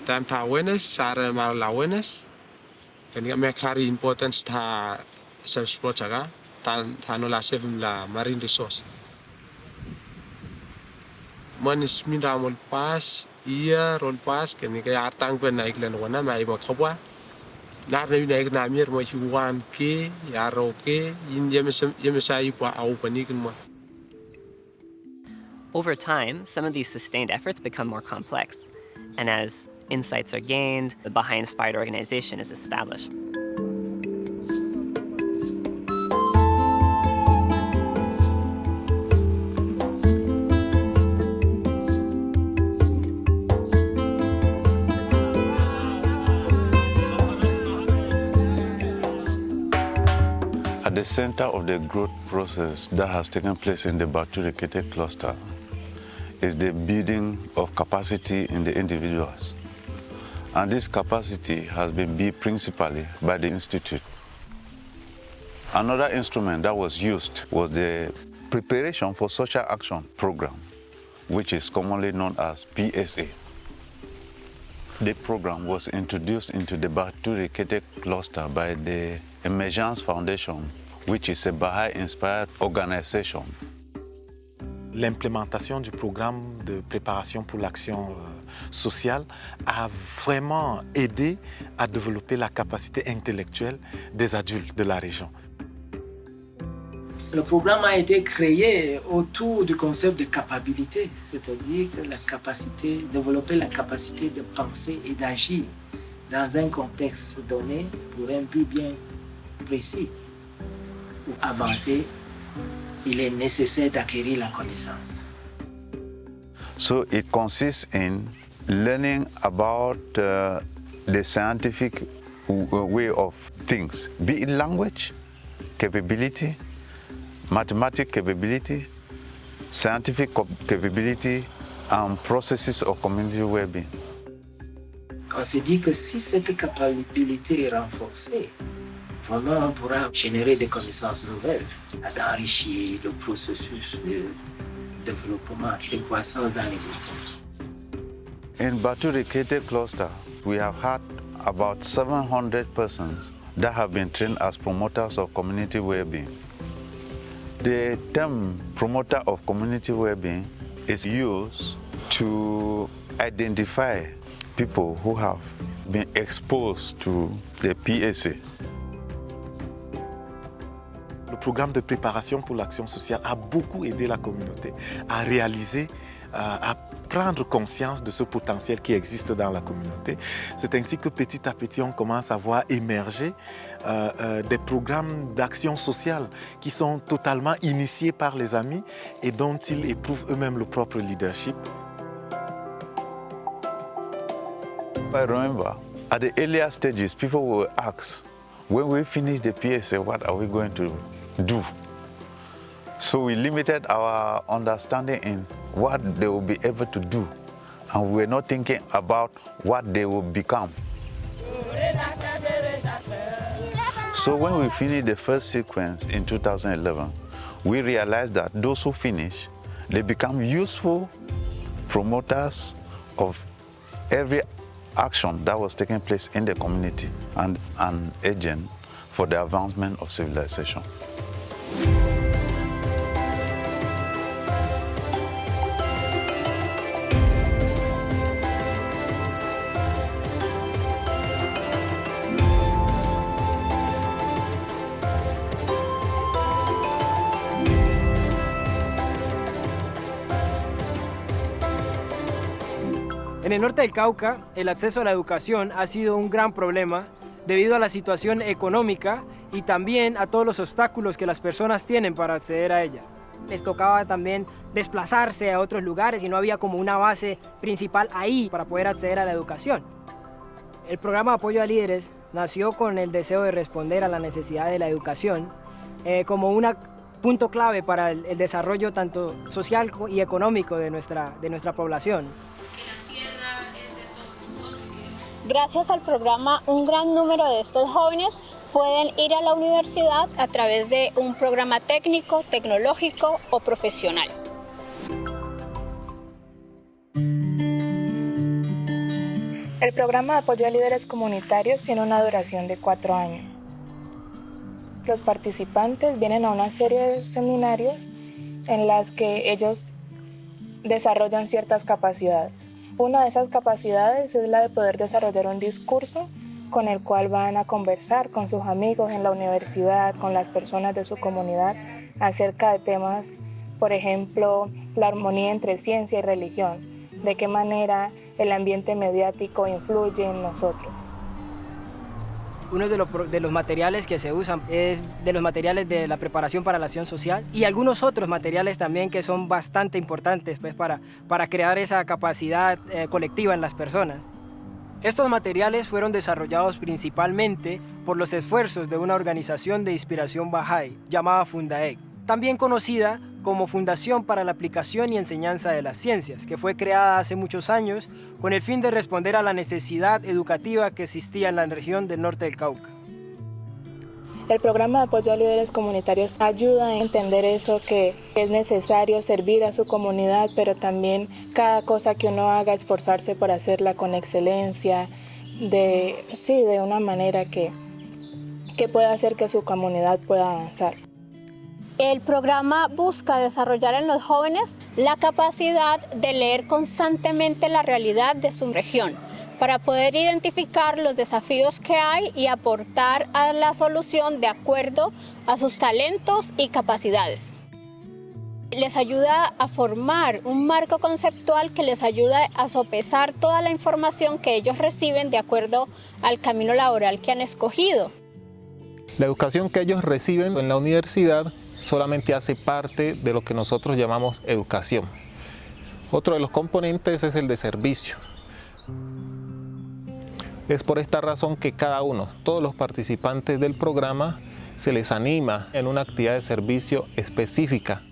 Tam ta awareness, sara mal awareness. Kani me carry importance ta self-support jaga, ta no la sevim la marine resource. Manis minda mol pas, ia ron pas, kani kaya artang pen naik len wana mai bot khobwa. Lar na naik na mir mo hiwan ke, yaro ke, in yemesa ipa au panikin mo. Over time, some of these sustained efforts become more complex, and as insights are gained, the Baha'i-inspired organization is established. At the center of the growth process that has taken place in the Baha'u'llah cluster is the building of capacity in the individuals. And this capacity has been built principally by the Institute. Another instrument that was used was the Preparation for Social Action Program, which is commonly known as PSA. The program was introduced into the Baha'u'llah cluster by the Emergence Foundation, which is a Baha'i-inspired organization. L'implémentation du programme de préparation pour l'action sociale a vraiment aidé à développer la capacité intellectuelle des adultes de la région. Le programme a été créé autour du concept de capacité, c'est-à-dire que la capacité, développer la capacité de penser et d'agir dans un contexte donné pour un but bien précis. Pour avancer, il est nécessaire d'acquérir la connaissance. So it consists in learning about the scientific way of things, be it language, capability, mathematical capability, scientific capability, and processes of community well-being. On se dit que si cette capacité est renforcée, vraiment on pourra générer des connaissances nouvelles, d'enrichir le processus de développement et de croissance dans les groupes. In Baha'u'llah cluster, we have had about 700 persons that have been trained as promoters of community well-being. The term promoter of community well-being is used to identify people who have been exposed to the PSA. Le programme de préparation pour l'action sociale a beaucoup aidé la communauté à réaliser, à prendre conscience de ce potentiel qui existe dans la communauté. C'est ainsi que petit à petit, on commence à voir émerger des programmes d'action sociale qui sont totalement initiés par les amis et dont ils éprouvent eux-mêmes le propre leadership. I remember, at the earlier stages, people will ask, when we finish the PSA, what are we going to do? So we limited our understanding in what they will be able to do, and we were not thinking about what they will become. So when we finished the first sequence in 2011, we realized that those who finish, they become useful promoters of every action that was taking place in the community and an agent for the advancement of civilization. En el norte del Cauca, el acceso a la educación ha sido un gran problema debido a la situación económica y también a todos los obstáculos que las personas tienen para acceder a ella. Les tocaba también desplazarse a otros lugares y no había como una base principal ahí para poder acceder a la educación. El programa de apoyo a líderes nació con el deseo de responder a la necesidad de la educación como un punto clave para el desarrollo tanto social y económico de nuestra población. Gracias al programa, un gran número de estos jóvenes pueden ir a la universidad a través de un programa técnico, tecnológico o profesional. El programa de apoyo a líderes comunitarios tiene una duración de 4 años. Los participantes vienen a una serie de seminarios en las que ellos desarrollan ciertas capacidades. Una de esas capacidades es la de poder desarrollar un discurso con el cual van a conversar con sus amigos en la universidad, con las personas de su comunidad, acerca de temas, por ejemplo, la armonía entre ciencia y religión, de qué manera el ambiente mediático influye en nosotros. Uno de los materiales que se usan es de los materiales de la preparación para la acción social y algunos otros materiales también que son bastante importantes pues, para crear esa capacidad colectiva en las personas. Estos materiales fueron desarrollados principalmente por los esfuerzos de una organización de inspiración Baha'i llamada Fundaec, también conocida como Fundación para la Aplicación y Enseñanza de las Ciencias, que fue creada hace muchos años con el fin de responder a la necesidad educativa que existía en la región del norte del Cauca. El programa de apoyo a líderes comunitarios ayuda a entender eso, que es necesario servir a su comunidad, pero también cada cosa que uno haga, esforzarse por hacerla con excelencia, de una manera que pueda hacer que su comunidad pueda avanzar. El programa busca desarrollar en los jóvenes la capacidad de leer constantemente la realidad de su región para poder identificar los desafíos que hay y aportar a la solución de acuerdo a sus talentos y capacidades. Les ayuda a formar un marco conceptual que les ayuda a sopesar toda la información que ellos reciben de acuerdo al camino laboral que han escogido. La educación que ellos reciben en la universidad solamente hace parte de lo que nosotros llamamos educación. Otro de los componentes es el de servicio. Es por esta razón que cada uno, todos los participantes del programa, se les anima en una actividad de servicio específica.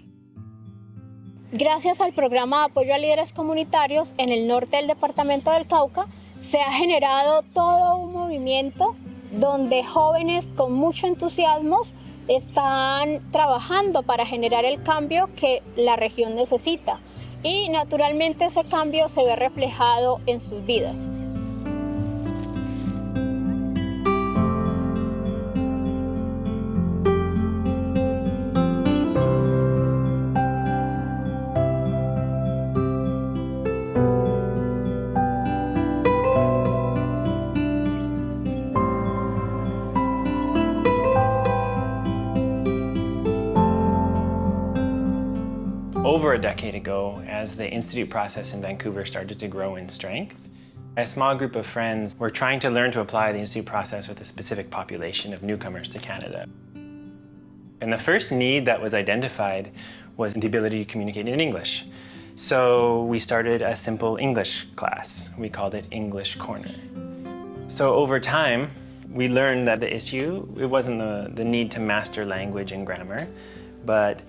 Gracias al programa de apoyo a líderes comunitarios en el norte del departamento del Cauca, se ha generado todo un movimiento donde jóvenes con mucho entusiasmo están trabajando para generar el cambio que la región necesita. Y naturalmente ese cambio se ve reflejado en sus vidas. Over a decade ago, as the Institute process in Vancouver started to grow in strength, a small group of friends were trying to learn to apply the Institute process with a specific population of newcomers to Canada. And the first need that was identified was the ability to communicate in English. So we started a simple English class. We called it English Corner. So over time, we learned that the issue, it wasn't the need to master language and grammar, but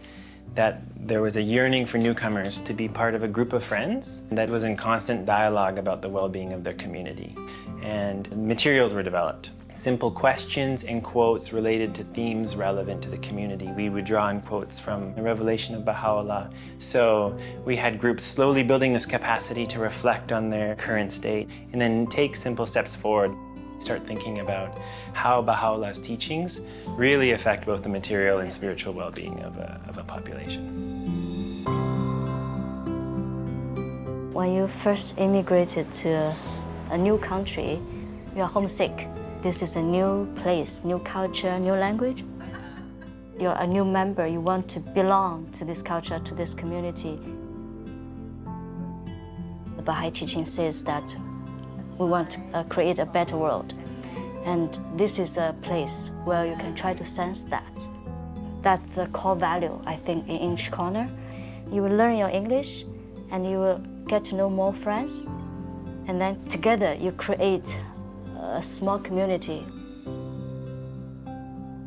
that there was a yearning for newcomers to be part of a group of friends that was in constant dialogue about the well-being of their community. And materials were developed. Simple questions and quotes related to themes relevant to the community. We would draw on quotes from the revelation of Baha'u'llah. So we had groups slowly building this capacity to reflect on their current state and then take simple steps forward. Start thinking about how Baha'u'llah's teachings really affect both the material and spiritual well-being of a population. When you first immigrated to a new country, you are homesick. This is a new place, new culture, new language. You're a new member, you want to belong to this culture, to this community. The Baha'i teaching says that we want to create a better world. And this is a place where you can try to sense that. That's the core value, I think, in each corner. You will learn your English and you will get to know more friends. And then together you create a small community.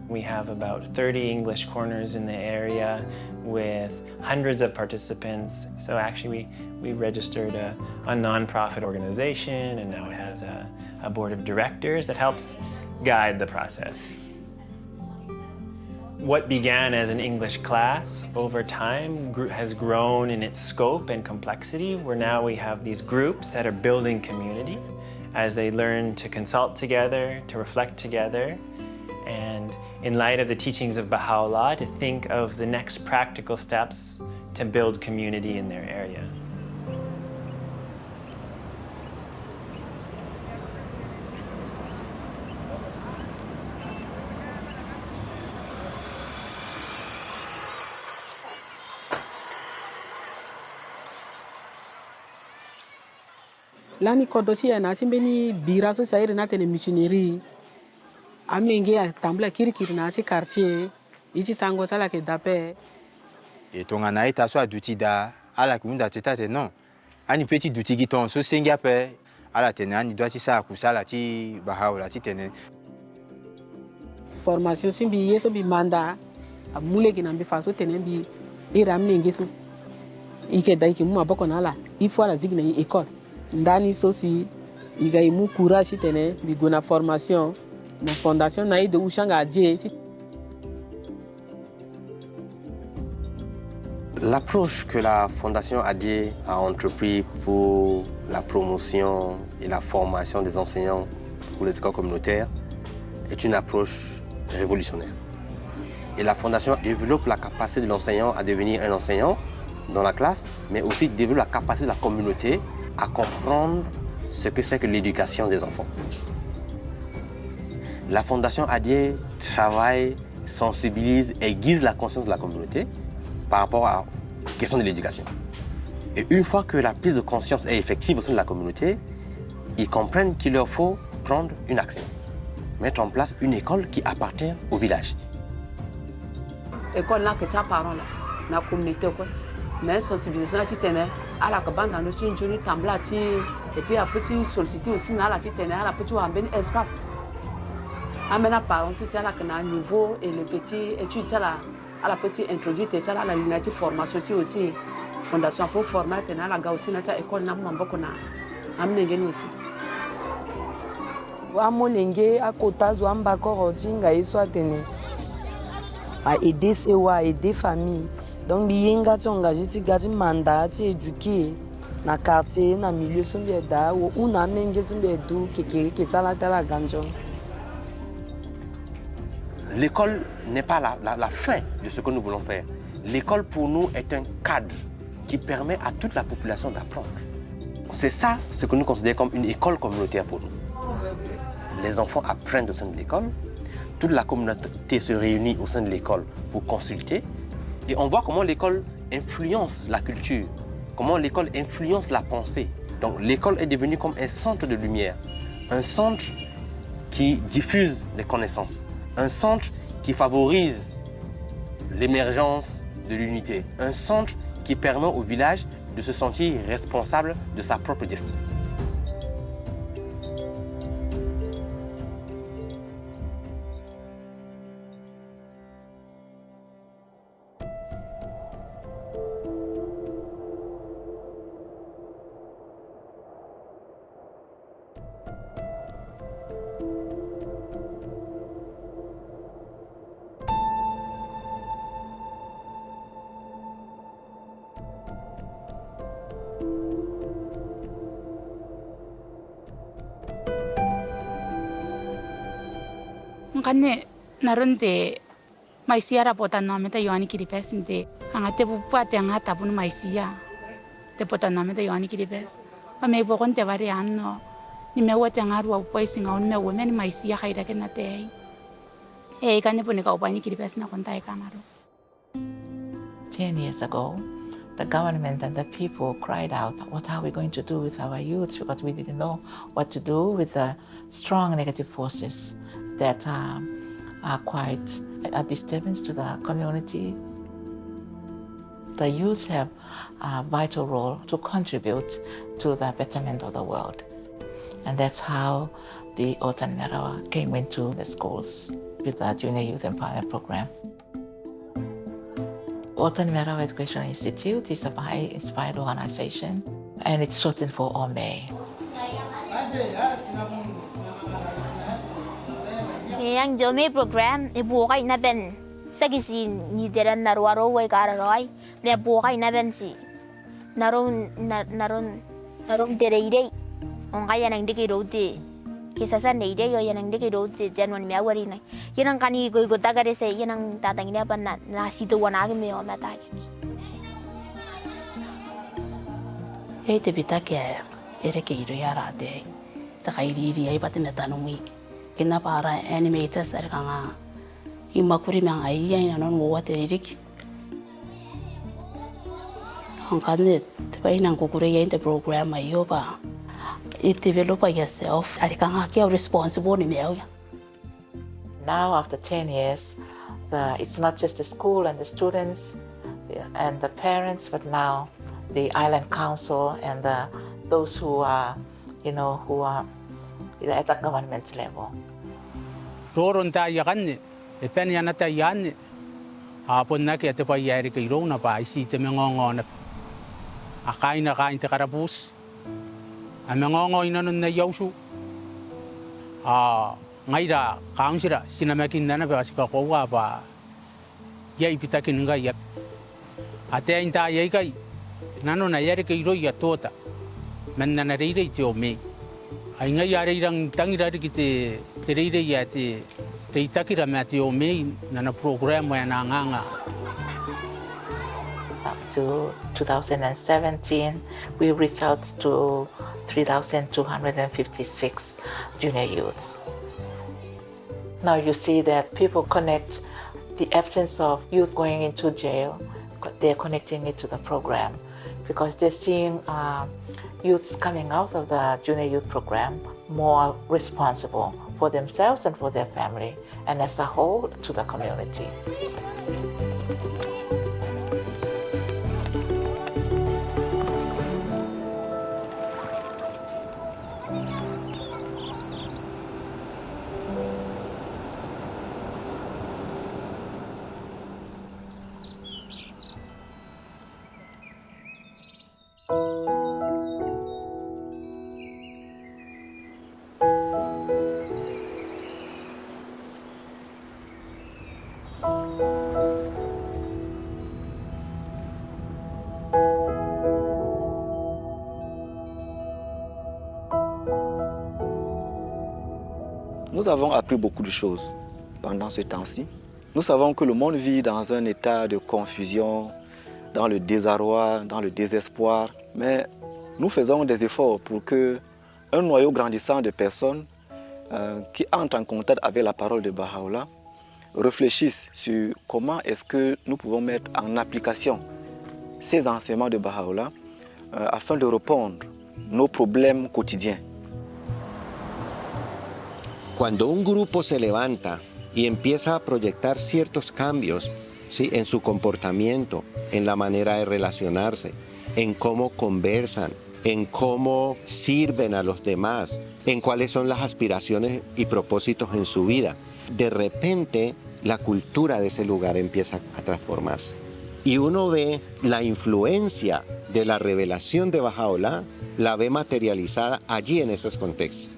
We have about 30 English corners in the area with hundreds of participants. So actually we registered a non-profit organization, and now it has a board of directors that helps guide the process. What began as an English class over time has grown in its scope and complexity, where now we have these groups that are building community as they learn to consult together, to reflect together, and in light of the teachings of Baha'u'llah, to think of the next practical steps to build community in their area. Lani kodochi ya na chimbeni biraso sairi na tene missionary. Amenge ya tambla kiri na chi quartier. Ichi sango sala ke dape. Et ton anaïta soit d'outil da ala kunda teta non. Ani petit d'outil qui ton so senga pe ala tene ani doit sa kusala ti Baha'u'llah ti tene. Formation simbi yeso bi manda amule ki nambi faso tene bi iramne ngeso. Ike dai ki mu aboko na ala. Ifo ala zigna école. Ndani sosi igaimu courage tene bigona formation na fondation na de ushanga adie. L'approche que la Fondation ADIE a entrepris pour la promotion et la formation des enseignants pour les écoles communautaires est une approche révolutionnaire. Et la Fondation développe la capacité de l'enseignant à devenir un enseignant dans la classe, mais aussi développe la capacité de la communauté à comprendre ce que c'est que l'éducation des enfants. La Fondation ADIE travaille, sensibilise, aiguise la conscience de la communauté par rapport à la question de l'éducation. Et une fois que la prise de conscience est effective au sein de la communauté, ils comprennent qu'il leur faut prendre une action, mettre en place une école qui appartient au village. École là que tu as parlé la communauté quoi. Mais sensibilisation tu tenais à la cabane dans le chine tambla ti et puis après tu solliciter aussi à la tu tenais à la petit un espace. Amena parents c'est à la niveau et le petit étude à la petite introduite à la ligne de formation aussi fondation pour former à la gars aussi na école na mboko na amnengeni aussi. Wa molenge akotazo ambako rodinga iswa tene a aider sewa aider famille. Donc biyenga tonga jiti gati manda ti éduquer na quartier na milieu sombe da ou na menge sombe do keke ketala tala ganjon. L'école n'est pas la fin de ce que nous voulons faire. L'école pour nous est un cadre qui permet à toute la population d'apprendre. C'est ça ce que nous considérons comme une école communautaire pour nous. Les enfants apprennent au sein de l'école, toute la communauté se réunit au sein de l'école pour consulter et on voit comment l'école influence la culture, comment l'école influence la pensée. Donc l'école est devenue comme un centre de lumière, un centre qui diffuse les connaissances. Un centre qui favorise l'émergence de l'unité. Un centre qui permet au village de se sentir responsable de sa propre destinée. Ngane naronde maisia rapota nome ta yoani kiripes inte angate bupua te angata pun maisia te pota nome ta yoani kiripes pa me bo konte vari anno ni me wote ngaru au poisinga on me women maisia khaira ke nate e kane pun ka opani kiripes na konta e kamaro. 10 years ago, the government and the people cried out, what are we going to do with our youth? Because we didn't know what to do with the strong negative forces that are quite a disturbance to the community. The youth have a vital role to contribute to the betterment of the world. And that's how the Otan Merawa came into the schools with the Junior Youth Empowerment Program. Otan Merawa Education Institute is a Baha'i-inspired organization, and it's shortened for OME. Yang Jome program bukai na ben sagisin ni deran narwaro way kararoy me bukai na ben si naron dereire on kaya nang diki rote kisasa neide yo yanang diki rote janwan me awari na yanang kani go tagare se yanang tatang ina pan na sito wanage me o mata Ei te bitake ere ke iro yara de ta kairi ai pate metanumi kena para animators are kanga imakuri mang ai ina non wo teririk hangkane te pai nang kukure ya in the program ayo ba it develop yourself are kanga ke responsible ni meo. Now after 10 years it's not just the school and the students and the parents, but now the island council and those who are at the government level. Roronta yakanne, pen yanata yanne, upon Naki at the Payari Rona by see the Mengon a kaina kain te karabus, a Mengongo in the Yoshu, Maida, Councillor, Sinamakin Nanabasca Hoa, Yay Pitakinga yet. Atenta Yagai, Nanona Yerika Roya Tota, Mananari to me. I know Yaring Tangi the reader yet the Takira Matthew May Nana program when Anganga. Up to 2017, we reached out to 3,256 junior youths. Now you see that people connect the absence of youth going into jail, they're connecting it to the program because they're seeing youths coming out of the junior youth program more responsible for themselves and for their family, and as a whole to the community. Nous avons appris beaucoup de choses pendant ce temps-ci. Nous savons que le monde vit dans un état de confusion, dans le désarroi, dans le désespoir. Mais nous faisons des efforts pour qu'un noyau grandissant de personnes qui entrent en contact avec la parole de Baha'u'llah réfléchissent sur comment est-ce que nous pouvons mettre en application ces enseignements de Baha'u'llah afin de répondre à nos problèmes quotidiens. Cuando un grupo se levanta y empieza a proyectar ciertos cambios, ¿sí?, en su comportamiento, en la manera de relacionarse, en cómo conversan, en cómo sirven a los demás, en cuáles son las aspiraciones y propósitos en su vida, de repente la cultura de ese lugar empieza a transformarse. Y uno ve la influencia de la revelación de Baha'u'llah, la ve materializada allí en esos contextos.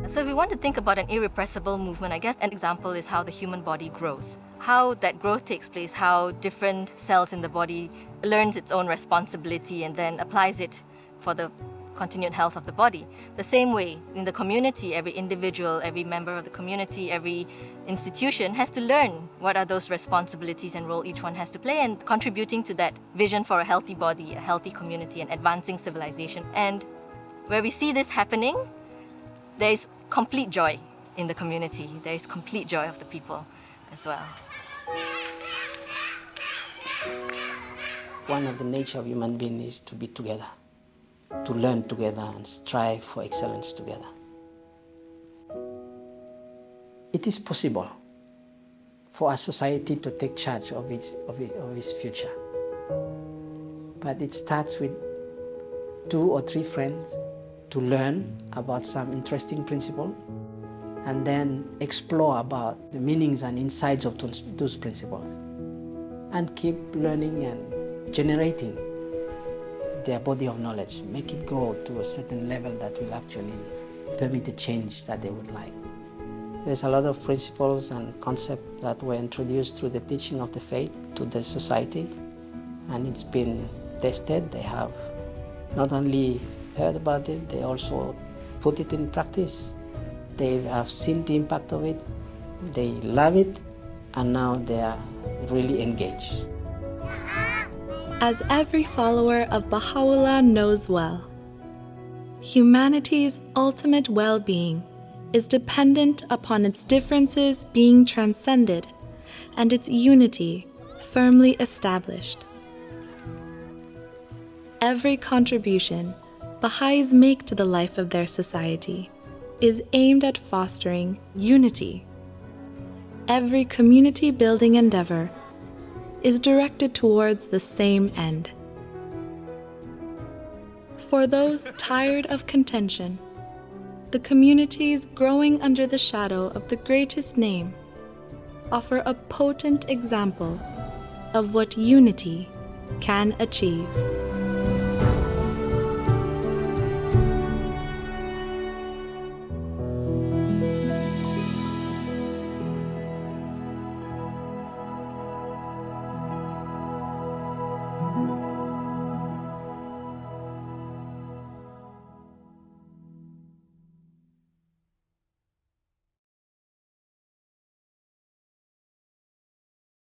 So if we want to think about an irrepressible movement, I guess an example is how the human body grows. How that growth takes place, how different cells in the body learns its own responsibility and then applies it for the continued health of the body. The same way, in the community, every individual, every member of the community, every institution has to learn what are those responsibilities and role each one has to play and contributing to that vision for a healthy body, a healthy community, and advancing civilization. And where we see this happening, there is complete joy in the community. There is complete joy of the people as well. One of the nature of human being is to be together, to learn together and strive for excellence together. it is possible for a society to take charge of its future. But it starts with 2 or 3 friends to learn about some interesting principles and then explore about the meanings and insights of those principles and keep learning and generating their body of knowledge, make it grow to a certain level that will actually permit the change that they would like. There's a lot of principles and concepts that were introduced through the teaching of the faith to the society, and it's been tested. They have not only heard about it, they also put it in practice. They have seen the impact of it, they love it, and now they are really engaged. As every follower of Baha'u'llah knows well, humanity's ultimate well-being is dependent upon its differences being transcended and its unity firmly established. Every contribution Baha'is make to the life of their society is aimed at fostering unity. Every community-building endeavor is directed towards the same end. For those tired of contention, the communities growing under the shadow of the greatest name offer a potent example of what unity can achieve.